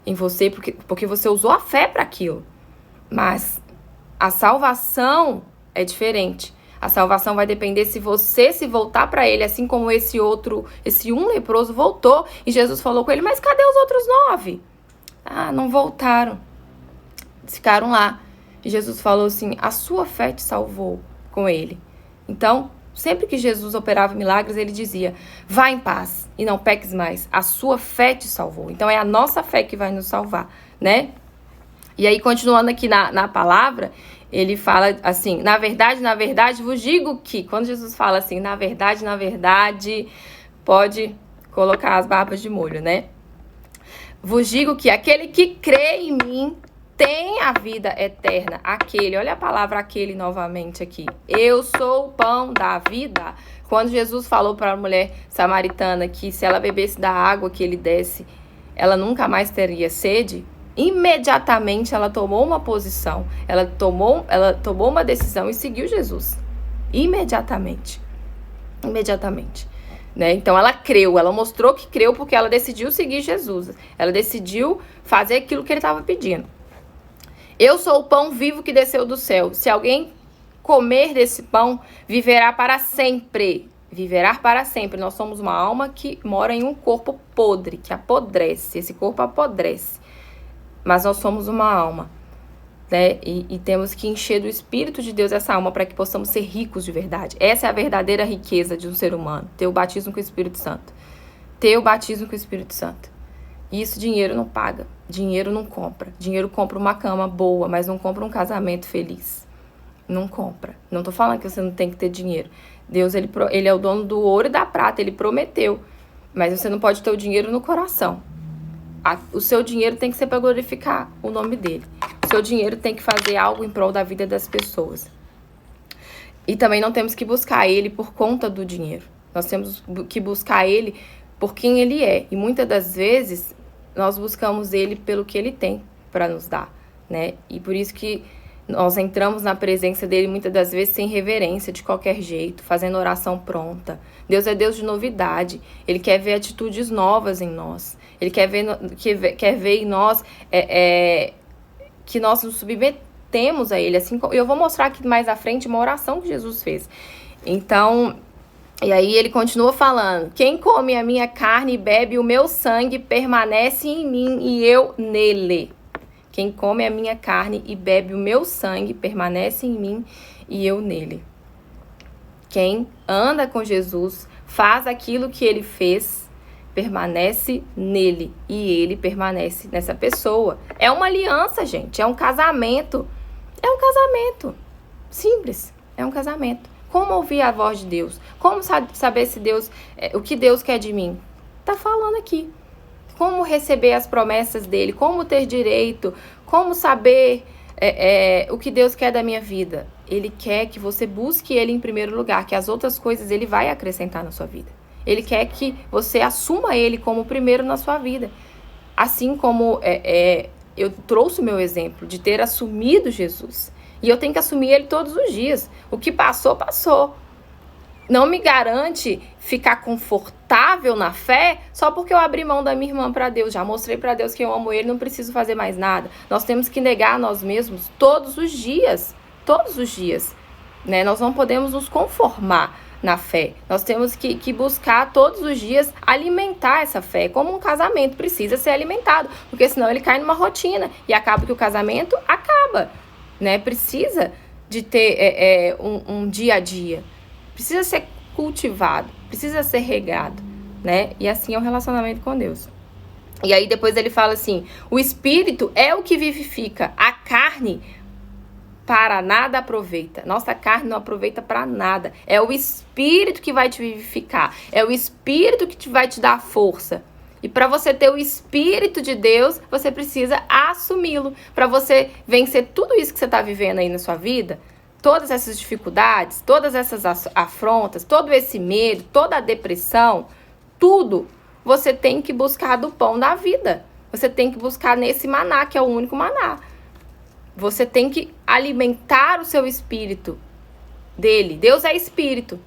em você, porque você usou a fé para aquilo. Mas a salvação é diferente. A salvação vai depender se você se voltar para ele, assim como esse um leproso voltou. E Jesus falou com ele, mas cadê os outros 9? Não voltaram. Eles ficaram lá. E Jesus falou assim, a sua fé te salvou com ele. Então, sempre que Jesus operava milagres, ele dizia, vá em paz e não peques mais. A sua fé te salvou. Então, é a nossa fé que vai nos salvar, né? E aí, continuando aqui na palavra, ele fala assim, na verdade, vos digo que... Quando Jesus fala assim, na verdade, pode colocar as barbas de molho, né? Vos digo que aquele que crê em mim tem a vida eterna. Olha a palavra aquele novamente aqui. Eu sou o pão da vida. Quando Jesus falou para a mulher samaritana que se ela bebesse da água que ele desse, ela nunca mais teria sede, imediatamente ela tomou uma posição, ela tomou uma decisão e seguiu Jesus. Imediatamente. Né? Então ela creu, ela mostrou que creu porque ela decidiu seguir Jesus. Ela decidiu fazer aquilo que ele estava pedindo. Eu sou o pão vivo que desceu do céu. Se alguém comer desse pão, viverá para sempre. Viverá para sempre. Nós somos uma alma que mora em um corpo podre, que apodrece. Esse corpo apodrece. Mas nós somos uma alma. né? E temos que encher do Espírito de Deus essa alma para que possamos ser ricos de verdade. Essa é a verdadeira riqueza de um ser humano, ter o batismo com o Espírito Santo. Ter o batismo com o Espírito Santo. Isso dinheiro não paga, dinheiro não compra. Dinheiro compra uma cama boa, mas não compra um casamento feliz. Não compra. Não tô falando que você não tem que ter dinheiro. Deus, ele é o dono do ouro e da prata, ele prometeu. Mas você não pode ter o dinheiro no coração. O seu dinheiro tem que ser para glorificar o nome dele. O seu dinheiro tem que fazer algo em prol da vida das pessoas. E também não temos que buscar ele por conta do dinheiro. Nós temos que buscar ele por quem ele é. E muitas das vezes nós buscamos ele pelo que ele tem para nos dar, né? E por isso que nós entramos na presença dele muitas das vezes sem reverência, de qualquer jeito, fazendo oração pronta. Deus é Deus de novidade. Ele quer ver atitudes novas em nós. Ele quer ver em nós que nós nos submetemos a ele. Assim, eu vou mostrar aqui mais à frente uma oração que Jesus fez. Então, e aí ele continua falando: quem come a minha carne e bebe o meu sangue permanece em mim e eu nele. Quem come a minha carne e bebe o meu sangue permanece em mim e eu nele. Quem anda com Jesus, faz aquilo que ele fez, permanece nele e ele permanece nessa pessoa. É uma aliança, gente, é um casamento. É um casamento. Simples, é um casamento. Como ouvir a voz de Deus? Como saber se Deus, o que Deus quer de mim? Tá falando aqui. Como receber as promessas dele, como ter direito, como saber o que Deus quer da minha vida. Ele quer que você busque ele em primeiro lugar, que as outras coisas ele vai acrescentar na sua vida. Ele quer que você assuma ele como o primeiro na sua vida. Assim como eu trouxe o meu exemplo de ter assumido Jesus. E eu tenho que assumir ele todos os dias. O que passou, passou. Não me garante ficar confortável na fé só porque eu abri mão da minha irmã para Deus. Já mostrei para Deus que eu amo ele, não preciso fazer mais nada. Nós temos que negar a nós mesmos todos os dias. Todos os dias. Né? Nós não podemos nos conformar na fé. Nós temos que buscar todos os dias alimentar essa fé. Como um casamento precisa ser alimentado. Porque senão ele cai numa rotina. E acaba que o casamento acaba. Né? Precisa de ter um dia a dia. Precisa ser cultivado, precisa ser regado, né? E assim é o relacionamento com Deus. E aí depois ele fala assim: o espírito é o que vivifica, a carne para nada aproveita. Nossa carne não aproveita para nada. É o espírito que vai te vivificar, é o espírito que vai te dar força. E para você ter o Espírito de Deus, você precisa assumi-lo. Para você vencer tudo isso que você está vivendo aí na sua vida, todas essas dificuldades, todas essas afrontas, todo esse medo, toda a depressão, tudo, você tem que buscar do pão da vida. Você tem que buscar nesse maná, que é o único maná. Você tem que alimentar o seu espírito dele. Deus é espírito.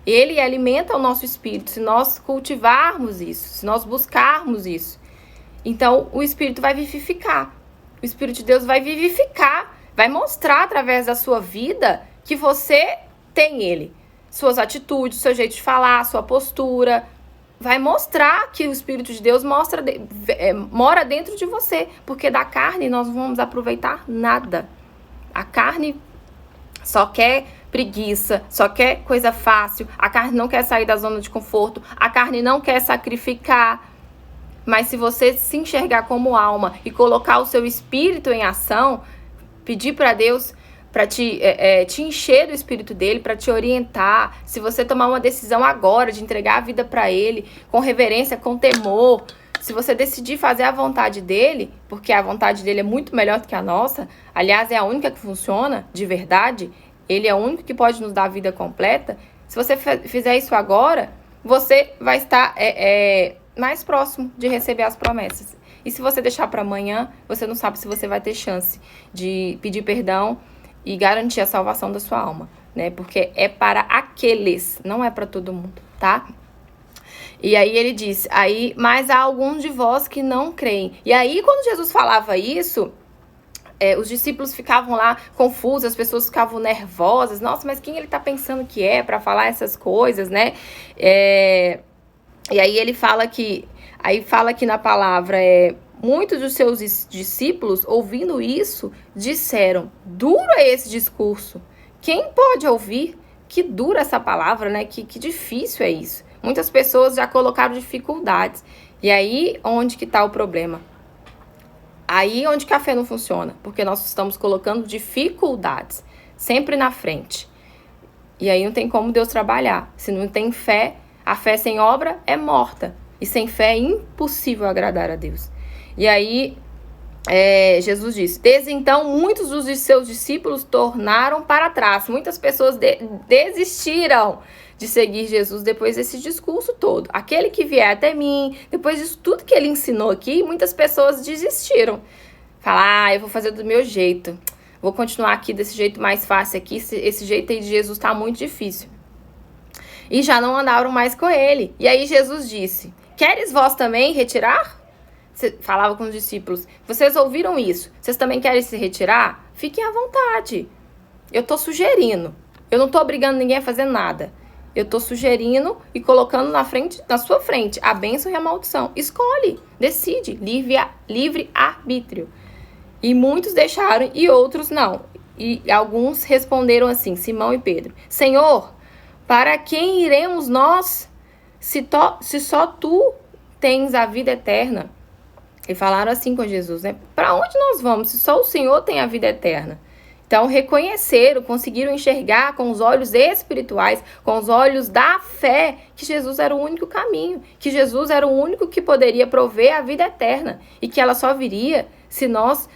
Ele alimenta o nosso espírito, se nós cultivarmos isso, se nós buscarmos isso. Então, o espírito vai vivificar. O Espírito de Deus vai vivificar, vai mostrar através da sua vida que você tem ele. Suas atitudes, seu jeito de falar, sua postura. Vai mostrar que o Espírito de Deus mora dentro de você. Porque da carne nós não vamos aproveitar nada. A carne só quer preguiça, só quer coisa fácil. A carne não quer sair da zona de conforto. A carne não quer sacrificar. Mas se você se enxergar como alma e colocar o seu espírito em ação, pedir para Deus para te encher do espírito dele, para te orientar. Se você tomar uma decisão agora de entregar a vida para ele, com reverência, com temor, se você decidir fazer a vontade dele, porque a vontade dele é muito melhor do que a nossa, aliás, é a única que funciona de verdade, ele é o único que pode nos dar a vida completa. Se você fizer isso agora, você vai estar mais próximo de receber as promessas. E se você deixar para amanhã, você não sabe se você vai ter chance de pedir perdão e garantir a salvação da sua alma, né? Porque é para aqueles, não é para todo mundo, tá? E aí ele diz, mas há alguns de vós que não creem. E aí, quando Jesus falava isso, os discípulos ficavam lá confusos, as pessoas ficavam nervosas. Nossa, mas quem ele tá pensando que é para falar essas coisas, né? E aí ele fala que, na palavra, muitos dos seus discípulos, ouvindo isso, disseram: duro é esse discurso. Quem pode ouvir? Que dura essa palavra, né? Que difícil é isso. Muitas pessoas já colocaram dificuldades. E aí, onde que está o problema? Aí onde que a fé não funciona. Porque nós estamos colocando dificuldades sempre na frente. E aí não tem como Deus trabalhar. Se não tem fé, a fé sem obra é morta. E sem fé é impossível agradar a Deus. E aí, Jesus disse: desde então, muitos dos seus discípulos tornaram para trás. Muitas pessoas desistiram de seguir Jesus depois desse discurso todo. Aquele que vier até mim, depois disso tudo que ele ensinou aqui, muitas pessoas desistiram. Falar: eu vou fazer do meu jeito. Vou continuar aqui desse jeito mais fácil aqui. Esse jeito aí de Jesus está muito difícil. E já não andaram mais com ele. E aí Jesus disse: queres vós também retirar? Falava com os discípulos: vocês ouviram isso? Vocês também querem se retirar? Fiquem à vontade. Eu estou sugerindo. Eu não estou obrigando ninguém a fazer nada. Eu estou sugerindo e colocando na sua frente a bênção e a maldição. Escolhe, decide, livre arbítrio. E muitos deixaram e outros não. E alguns responderam assim, Simão e Pedro: Senhor, para quem iremos nós, se só tu tens a vida eterna? E falaram assim com Jesus, né? Para onde nós vamos, se só o Senhor tem a vida eterna? Então, reconheceram, conseguiram enxergar com os olhos espirituais, com os olhos da fé, que Jesus era o único caminho, que Jesus era o único que poderia prover a vida eterna e que ela só viria se nós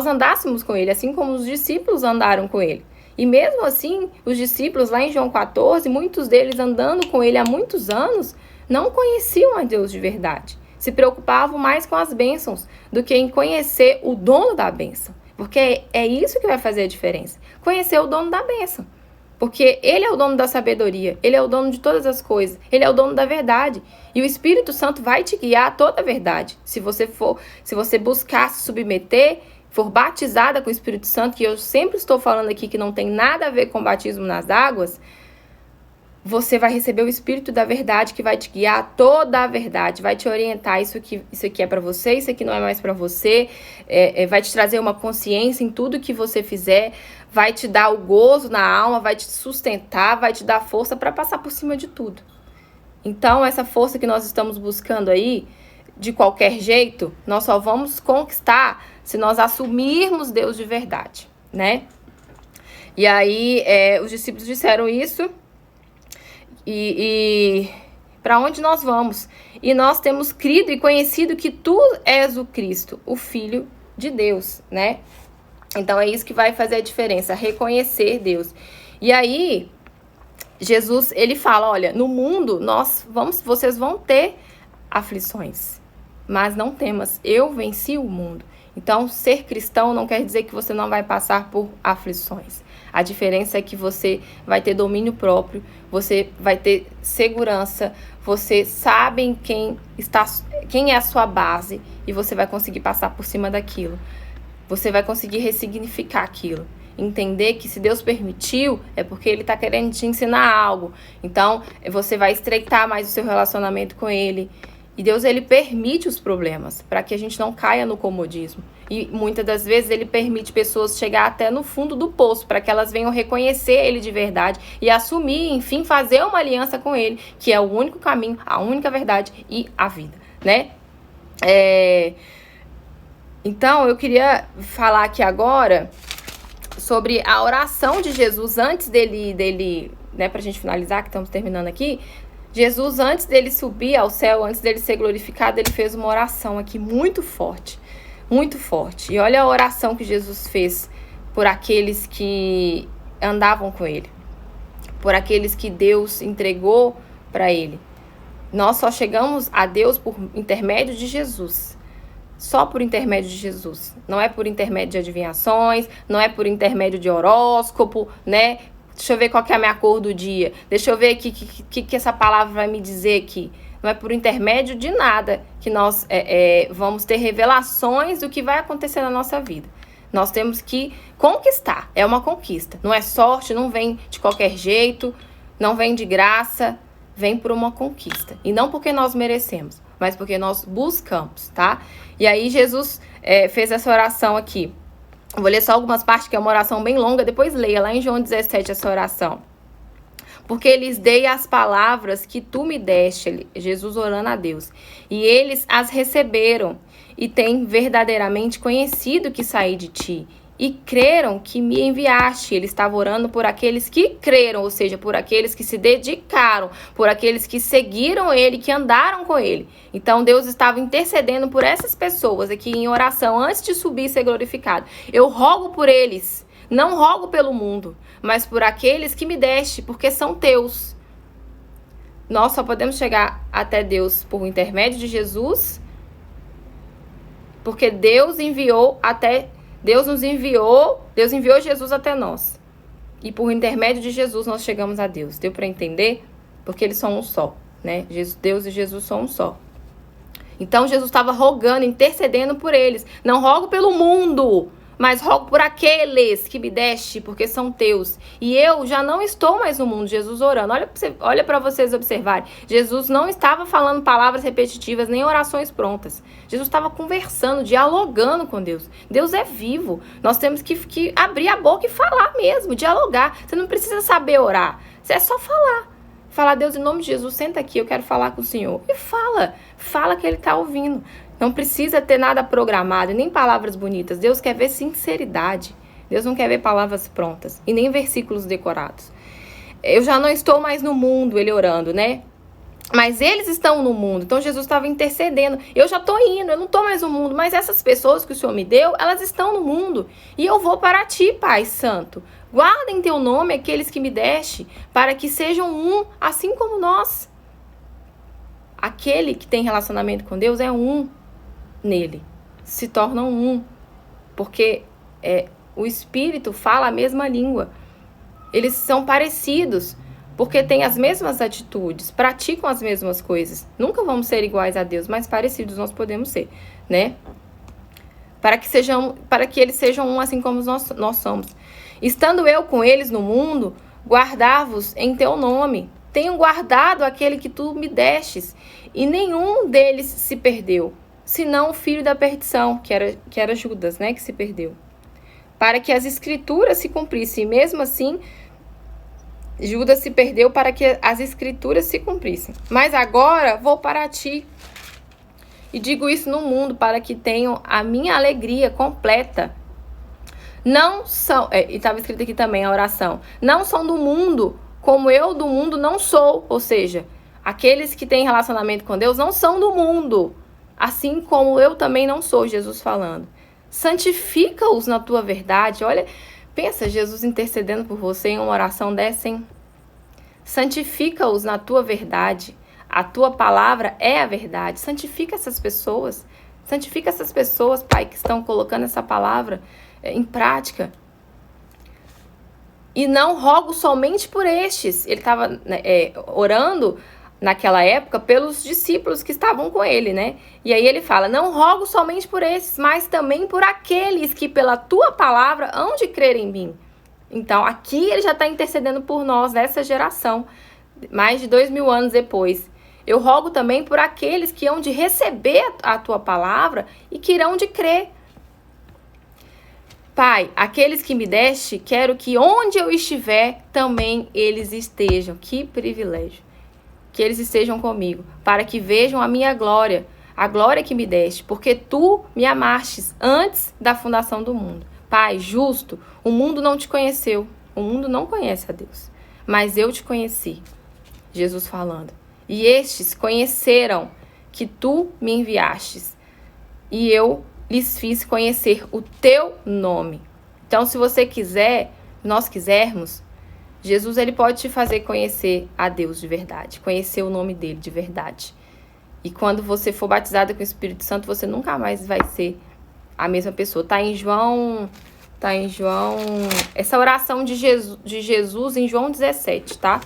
andássemos com ele, assim como os discípulos andaram com ele. E mesmo assim, os discípulos, lá em João 14, muitos deles andando com ele há muitos anos, não conheciam a Deus de verdade. Se preocupavam mais com as bênçãos do que em conhecer o dono da bênção. Porque é isso que vai fazer a diferença. Conhecer o dono da bênção. Porque ele é o dono da sabedoria. Ele é o dono de todas as coisas. Ele é o dono da verdade. E o Espírito Santo vai te guiar a toda a verdade. Se você buscar se submeter, for batizada com o Espírito Santo, que eu sempre estou falando aqui que não tem nada a ver com batismo nas águas, você vai receber o Espírito da verdade que vai te guiar a toda a verdade, vai te orientar, isso aqui é para você, isso aqui não é mais para você, vai te trazer uma consciência em tudo que você fizer, vai te dar o gozo na alma, vai te sustentar, vai te dar força para passar por cima de tudo. Então, essa força que nós estamos buscando aí, de qualquer jeito, nós só vamos conquistar se nós assumirmos Deus de verdade, né? E aí, os discípulos disseram isso. E para onde nós vamos? E nós temos crido e conhecido que tu és o Cristo, o Filho de Deus, né? Então é isso que vai fazer a diferença, reconhecer Deus. E aí, Jesus, ele fala, olha, no mundo vocês vão ter aflições, mas não temas, eu venci o mundo. Então, ser cristão não quer dizer que você não vai passar por aflições. A diferença é que você vai ter domínio próprio, você vai ter segurança, você sabe quem é a sua base e você vai conseguir passar por cima daquilo. Você vai conseguir ressignificar aquilo. Entender que se Deus permitiu, é porque Ele está querendo te ensinar algo. Então, você vai estreitar mais o seu relacionamento com Ele. E Deus, Ele permite os problemas para que a gente não caia no comodismo. E muitas das vezes Ele permite pessoas chegar até no fundo do poço para que elas venham reconhecer Ele de verdade e assumir, enfim, fazer uma aliança com Ele, que é o único caminho, a única verdade e a vida, né? Então, eu queria falar aqui agora sobre a oração de Jesus antes dele, né, pra gente finalizar, que estamos terminando aqui. Jesus, antes dele subir ao céu, antes dele ser glorificado, ele fez uma oração aqui muito forte, muito forte. E olha a oração que Jesus fez por aqueles que andavam com ele, por aqueles que Deus entregou para ele. Nós só chegamos a Deus por intermédio de Jesus. Só por intermédio de Jesus. Não é por intermédio de adivinhações, não é por intermédio de horóscopo, né? Deixa eu ver qual que é a minha cor do dia. Deixa eu ver o que essa palavra vai me dizer aqui. Não é por intermédio de nada que nós vamos ter revelações do que vai acontecer na nossa vida. Nós temos que conquistar. É uma conquista. Não é sorte, não vem de qualquer jeito, não vem de graça, vem por uma conquista. E não porque nós merecemos, mas porque nós buscamos, tá? E aí Jesus fez essa oração aqui. Eu vou ler só algumas partes, que é uma oração bem longa, depois leia lá em João 17 essa oração. Porque lhes dei as palavras que tu me deste, Jesus orando a Deus, e eles as receberam, e têm verdadeiramente conhecido que saí de ti, e creram que me enviaste. Ele estava orando por aqueles que creram, ou seja, por aqueles que se dedicaram, por aqueles que seguiram ele, que andaram com ele. Então Deus estava intercedendo por essas pessoas aqui em oração, antes de subir e ser glorificado. Eu rogo por eles, não rogo pelo mundo, mas por aqueles que me deste, porque são teus. Nós só podemos chegar até Deus por intermédio de Jesus, porque Deus enviou Jesus até nós. E por intermédio de Jesus nós chegamos a Deus. Deu para entender? Porque eles são um só, né? Deus e Jesus são um só. Então Jesus estava rogando, intercedendo por eles. Não rogo pelo mundo, mas rogo por aqueles que me deste, porque são teus. E eu já não estou mais no mundo, Jesus orando. Olha para vocês observarem. Jesus não estava falando palavras repetitivas, nem orações prontas. Jesus estava conversando, dialogando com Deus. Deus é vivo. Nós temos que abrir a boca e falar mesmo, dialogar. Você não precisa saber orar. Você é só falar. Falar, Deus, em nome de Jesus, senta aqui, eu quero falar com o Senhor. E fala. Fala que Ele está ouvindo. Não precisa ter nada programado, nem palavras bonitas. Deus quer ver sinceridade. Deus não quer ver palavras prontas e nem versículos decorados. Eu já não estou mais no mundo, ele orando, né? Mas eles estão no mundo. Então Jesus estava intercedendo. Eu já estou indo, eu não estou mais no mundo. Mas essas pessoas que o Senhor me deu, elas estão no mundo. E eu vou para ti, Pai Santo. Guarda em teu nome aqueles que me deste, para que sejam um, assim como nós. Aquele que tem relacionamento com Deus é um nele, se tornam um, porque o Espírito fala a mesma língua, eles são parecidos, porque têm as mesmas atitudes, praticam as mesmas coisas. Nunca vamos ser iguais a Deus, mas parecidos nós podemos ser, né? Para que eles sejam um, assim como nós somos. Estando eu com eles no mundo, guardar-vos em teu nome. Tenho guardado aquele que tu me destes, e nenhum deles se perdeu, senão o filho da perdição, que era Judas, né, que se perdeu. Para que as escrituras se cumprissem. E mesmo assim, Judas se perdeu para que as escrituras se cumprissem. Mas agora vou para ti. E digo isso no mundo, para que tenham a minha alegria completa. Não são, e estava escrito aqui também a oração, não são do mundo, como eu do mundo não sou. Ou seja, aqueles que têm relacionamento com Deus não são do mundo, assim como eu também não sou, Jesus falando. Santifica-os na tua verdade. Olha, pensa Jesus intercedendo por você em uma oração dessa, hein? Santifica-os na tua verdade. A tua palavra é a verdade. Santifica essas pessoas. Santifica essas pessoas, Pai, que estão colocando essa palavra em prática. E não rogo somente por estes. Ele estava orando naquela época pelos discípulos que estavam com ele, né? E aí ele fala, não rogo somente por esses, mas também por aqueles que pela tua palavra hão de crer em mim. Então aqui ele já está intercedendo por nós, nessa geração, mais de 2000 anos depois. Eu rogo também por aqueles que hão de receber a tua palavra e que irão de crer. Pai, aqueles que me deste, quero que onde eu estiver, também eles estejam. Que privilégio. Que eles estejam comigo, para que vejam a minha glória, a glória que me deste, porque tu me amastes antes da fundação do mundo. Pai, justo, o mundo não te conheceu, o mundo não conhece a Deus, mas eu te conheci. Jesus falando. E estes conheceram que tu me enviastes, e eu lhes fiz conhecer o teu nome. Então, se você quiser, nós quisermos, Jesus, ele pode te fazer conhecer a Deus de verdade, conhecer o nome dele de verdade. E quando você for batizada com o Espírito Santo, você nunca mais vai ser a mesma pessoa. Tá em João, essa oração de Jesus em João 17, tá?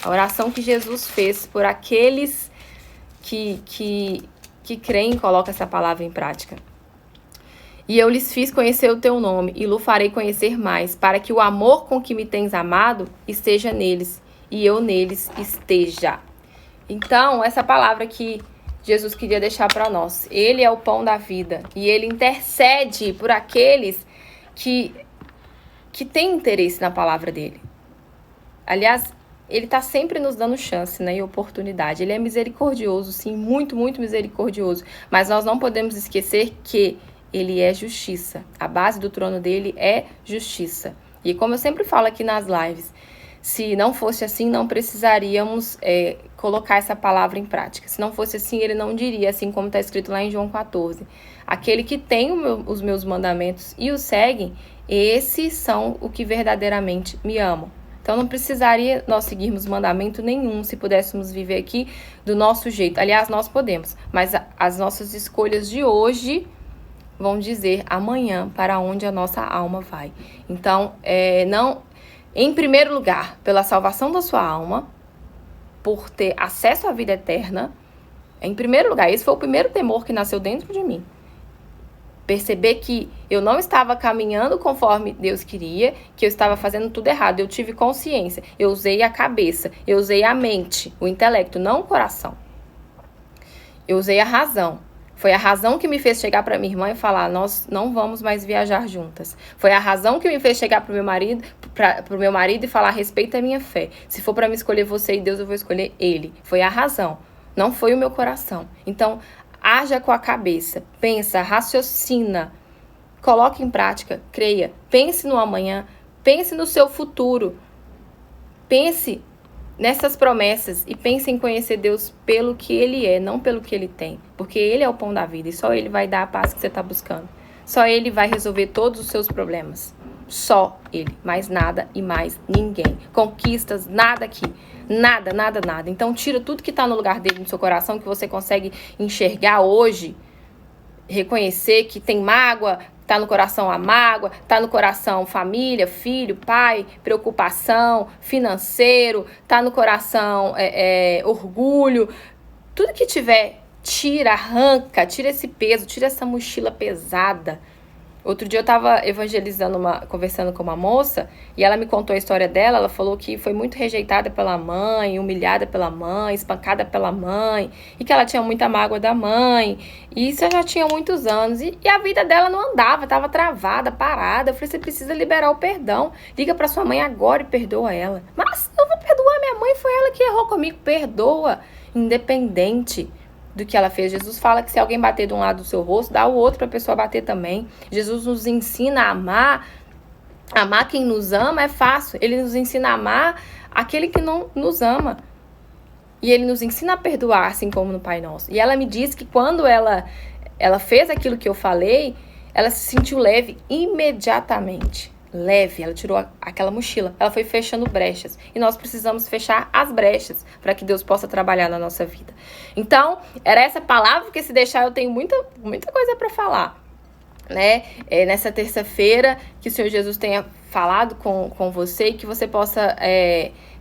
A oração que Jesus fez por aqueles que creem e colocam essa palavra em prática. E eu lhes fiz conhecer o teu nome, e lo farei conhecer mais, para que o amor com que me tens amado esteja neles, e eu neles esteja. Então, essa palavra que Jesus queria deixar para nós. Ele é o pão da vida e ele intercede por aqueles que têm interesse na palavra dele. Aliás, ele está sempre nos dando chance, né, e oportunidade. Ele é misericordioso, sim, muito, muito misericordioso. Mas nós não podemos esquecer que ele é justiça. A base do trono dele é justiça. E como eu sempre falo aqui nas lives, se não fosse assim, não precisaríamos colocar essa palavra em prática. Se não fosse assim, ele não diria, assim como está escrito lá em João 14. Aquele que tem os meus mandamentos e os seguem, esses são o que verdadeiramente me amam. Então não precisaria nós seguirmos mandamento nenhum se pudéssemos viver aqui do nosso jeito. Aliás, nós podemos, mas as nossas escolhas de hoje vão dizer amanhã para onde a nossa alma vai. Então, em primeiro lugar, pela salvação da sua alma, por ter acesso à vida eterna, em primeiro lugar, esse foi o primeiro temor que nasceu dentro de mim. Perceber que eu não estava caminhando conforme Deus queria, que eu estava fazendo tudo errado. Eu tive consciência, eu usei a cabeça, eu usei a mente, o intelecto, não o coração. Eu usei a razão. Foi a razão que me fez chegar para minha irmã e falar, nós não vamos mais viajar juntas. Foi a razão que me fez chegar para o meu marido e falar, respeita a minha fé. Se for para me escolher você e Deus, eu vou escolher ele. Foi a razão, não foi o meu coração. Então, haja com a cabeça, pensa, raciocina, coloque em prática, creia, pense no amanhã, pense no seu futuro, pense nessas promessas e pense em conhecer Deus pelo que Ele é, não pelo que Ele tem, porque Ele é o pão da vida e só Ele vai dar a paz que você está buscando, só Ele vai resolver todos os seus problemas, só Ele, mais nada e mais ninguém, conquistas, nada aqui. Nada, nada, nada. Então, tira tudo que está no lugar dele no seu coração, que você consegue enxergar hoje, reconhecer que tem mágoa, está no coração a mágoa, está no coração família, filho, pai, preocupação, financeiro, está no coração orgulho. Tudo que tiver, tira, arranca, tira esse peso, tira essa mochila pesada. Outro dia eu estava conversando com uma moça e ela me contou a história dela. Ela falou que foi muito rejeitada pela mãe, humilhada pela mãe, espancada pela mãe e que ela tinha muita mágoa da mãe. E isso já tinha muitos anos. E a vida dela não andava, estava travada, parada. Eu falei, você precisa liberar o perdão. Liga para sua mãe agora e perdoa ela. Mas eu vou perdoar minha mãe, foi ela que errou comigo. Perdoa, independente do que ela fez. Jesus fala que se alguém bater de um lado do seu rosto, dá o outro para a pessoa bater também. Jesus nos ensina a amar. Amar quem nos ama é fácil. Ele nos ensina a amar aquele que não nos ama. E ele nos ensina a perdoar, assim como no Pai Nosso. E ela me disse que quando ela fez aquilo que eu falei, ela se sentiu leve imediatamente. Leve, ela tirou aquela mochila, ela foi fechando brechas e nós precisamos fechar as brechas para que Deus possa trabalhar na nossa vida. Então, era essa palavra, porque se deixar eu tenho muita coisa para falar, né? Nessa terça-feira, que o Senhor Jesus tenha falado com você e que você possa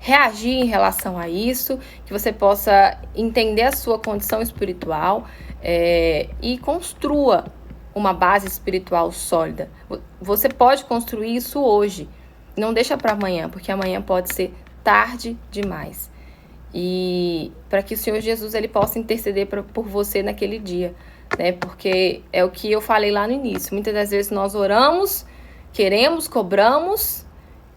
reagir em relação a isso, que você possa entender a sua condição espiritual e construa uma base espiritual sólida. Você pode construir isso hoje. Não deixa para amanhã, porque amanhã pode ser tarde demais. E para que o Senhor Jesus ele possa interceder por você naquele dia, né? Porque é o que eu falei lá no início. Muitas das vezes nós oramos, queremos, cobramos,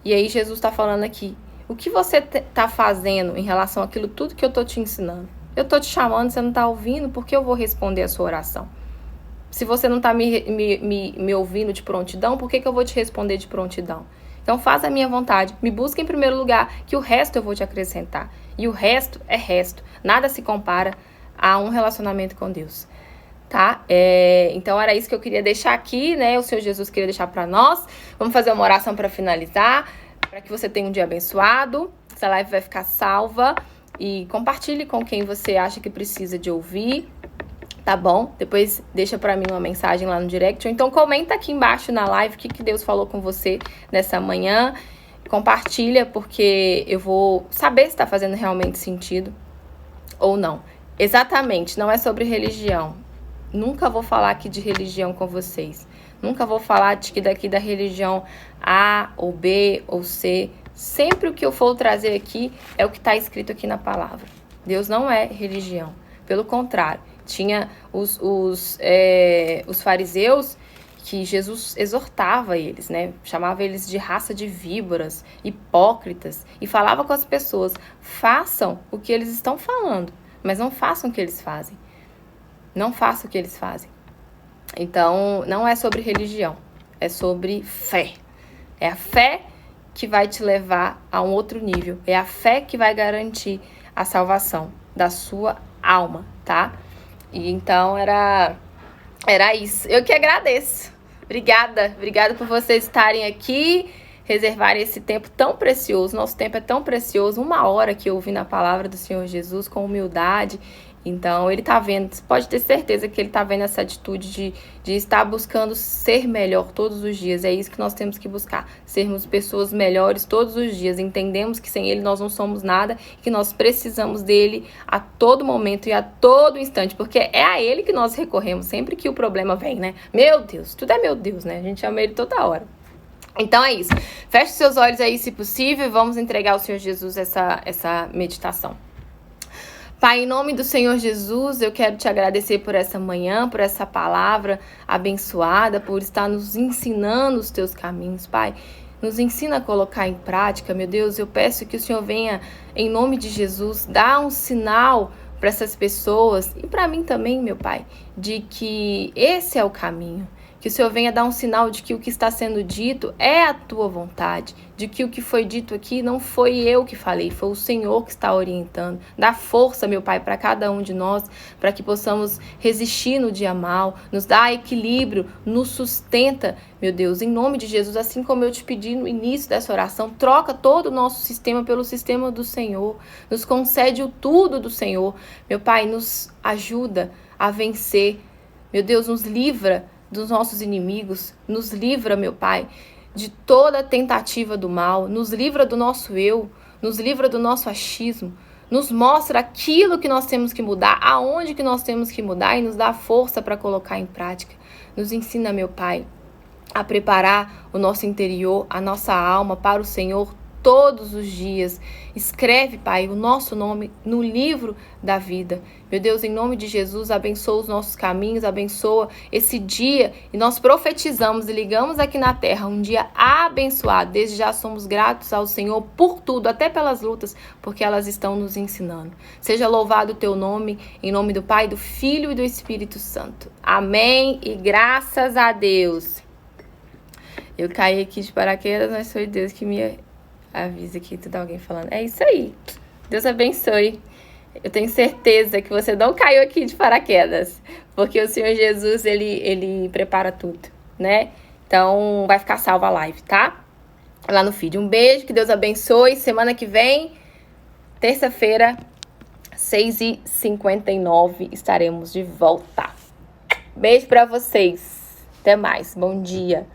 e aí Jesus está falando aqui. O que você está fazendo em relação àquilo tudo que eu estou te ensinando? Eu estou te chamando, você não está ouvindo, porque eu vou responder a sua oração. Se você não está me ouvindo de prontidão, por que eu vou te responder de prontidão? Então, faz a minha vontade. Me busca em primeiro lugar, que o resto eu vou te acrescentar. E o resto é resto. Nada se compara a um relacionamento com Deus. Tá? Então, era isso que eu queria deixar aqui, né? O Senhor Jesus queria deixar para nós. Vamos fazer uma oração para finalizar, para que você tenha um dia abençoado. Essa live vai ficar salva. E compartilhe com quem você acha que precisa de ouvir. Tá bom? Depois deixa pra mim uma mensagem lá no direct. Ou então comenta aqui embaixo na live o que Deus falou com você nessa manhã. Compartilha, porque eu vou saber se tá fazendo realmente sentido ou não. Exatamente, não é sobre religião. Nunca vou falar aqui de religião com vocês. Nunca vou falar de que daqui da religião A ou B ou C. Sempre o que eu for trazer aqui é o que está escrito aqui na palavra. Deus não é religião. Pelo contrário, Tinha os fariseus que Jesus exortava eles, né? Chamava eles de raça de víboras, hipócritas, e falava com as pessoas: façam o que eles estão falando, mas não façam o que eles fazem. Não façam o que eles fazem. Então, não é sobre religião, é sobre fé. É a fé que vai te levar a um outro nível. É a fé que vai garantir a salvação da sua alma, tá? E então, era isso. Eu que agradeço. Obrigada por vocês estarem aqui, reservarem esse tempo tão precioso. Nosso tempo é tão precioso. 1 hora que eu ouvi na palavra do Senhor Jesus com humildade. Então, ele tá vendo, você pode ter certeza que ele tá vendo essa atitude de estar buscando ser melhor todos os dias. É isso que nós temos que buscar, sermos pessoas melhores todos os dias. Entendemos que sem ele nós não somos nada, que nós precisamos dele a todo momento e a todo instante, porque é a ele que nós recorremos sempre que o problema vem, né? Meu Deus, tudo é meu Deus, né? A gente ama ele toda hora. Então é isso. Feche seus olhos aí, se possível, e vamos entregar ao Senhor Jesus essa meditação. Pai, em nome do Senhor Jesus, eu quero te agradecer por essa manhã, por essa palavra abençoada, por estar nos ensinando os teus caminhos, Pai. Nos ensina a colocar em prática, meu Deus. Eu peço que o Senhor venha, em nome de Jesus, dar um sinal para essas pessoas e para mim também, meu Pai, de que esse é o caminho. Que o Senhor venha dar um sinal de que o que está sendo dito é a tua vontade, de que o que foi dito aqui não foi eu que falei, foi o Senhor que está orientando. Dá força, meu Pai, para cada um de nós, para que possamos resistir no dia mal, nos dá equilíbrio, nos sustenta, meu Deus, em nome de Jesus, assim como eu te pedi no início dessa oração, troca todo o nosso sistema pelo sistema do Senhor, nos concede o tudo do Senhor. Meu Pai, nos ajuda a vencer, meu Deus, nos livra dos nossos inimigos, nos livra, meu Pai, de toda tentativa do mal, nos livra do nosso eu, nos livra do nosso achismo, nos mostra aquilo que nós temos que mudar, aonde que nós temos que mudar e nos dá força para colocar em prática. Nos ensina, meu Pai, a preparar o nosso interior, a nossa alma para o Senhor todos os dias. Escreve, Pai, o nosso nome no livro da vida. Meu Deus, em nome de Jesus, abençoa os nossos caminhos, abençoa esse dia. E nós profetizamos e ligamos aqui na terra um dia abençoado. Desde já somos gratos ao Senhor por tudo, até pelas lutas, porque elas estão nos ensinando. Seja louvado o teu nome, em nome do Pai, do Filho e do Espírito Santo. Amém e graças a Deus. Eu caí aqui de paraquedas, mas foi Deus que me avisa aqui, tudo alguém falando. É isso aí. Deus abençoe. Eu tenho certeza que você não caiu aqui de paraquedas, porque o Senhor Jesus, ele prepara tudo, né? Então, vai ficar salva a live, tá? Lá no feed. Um beijo, que Deus abençoe. Semana que vem, terça-feira, 6h59, estaremos de volta. Beijo pra vocês. Até mais. Bom dia.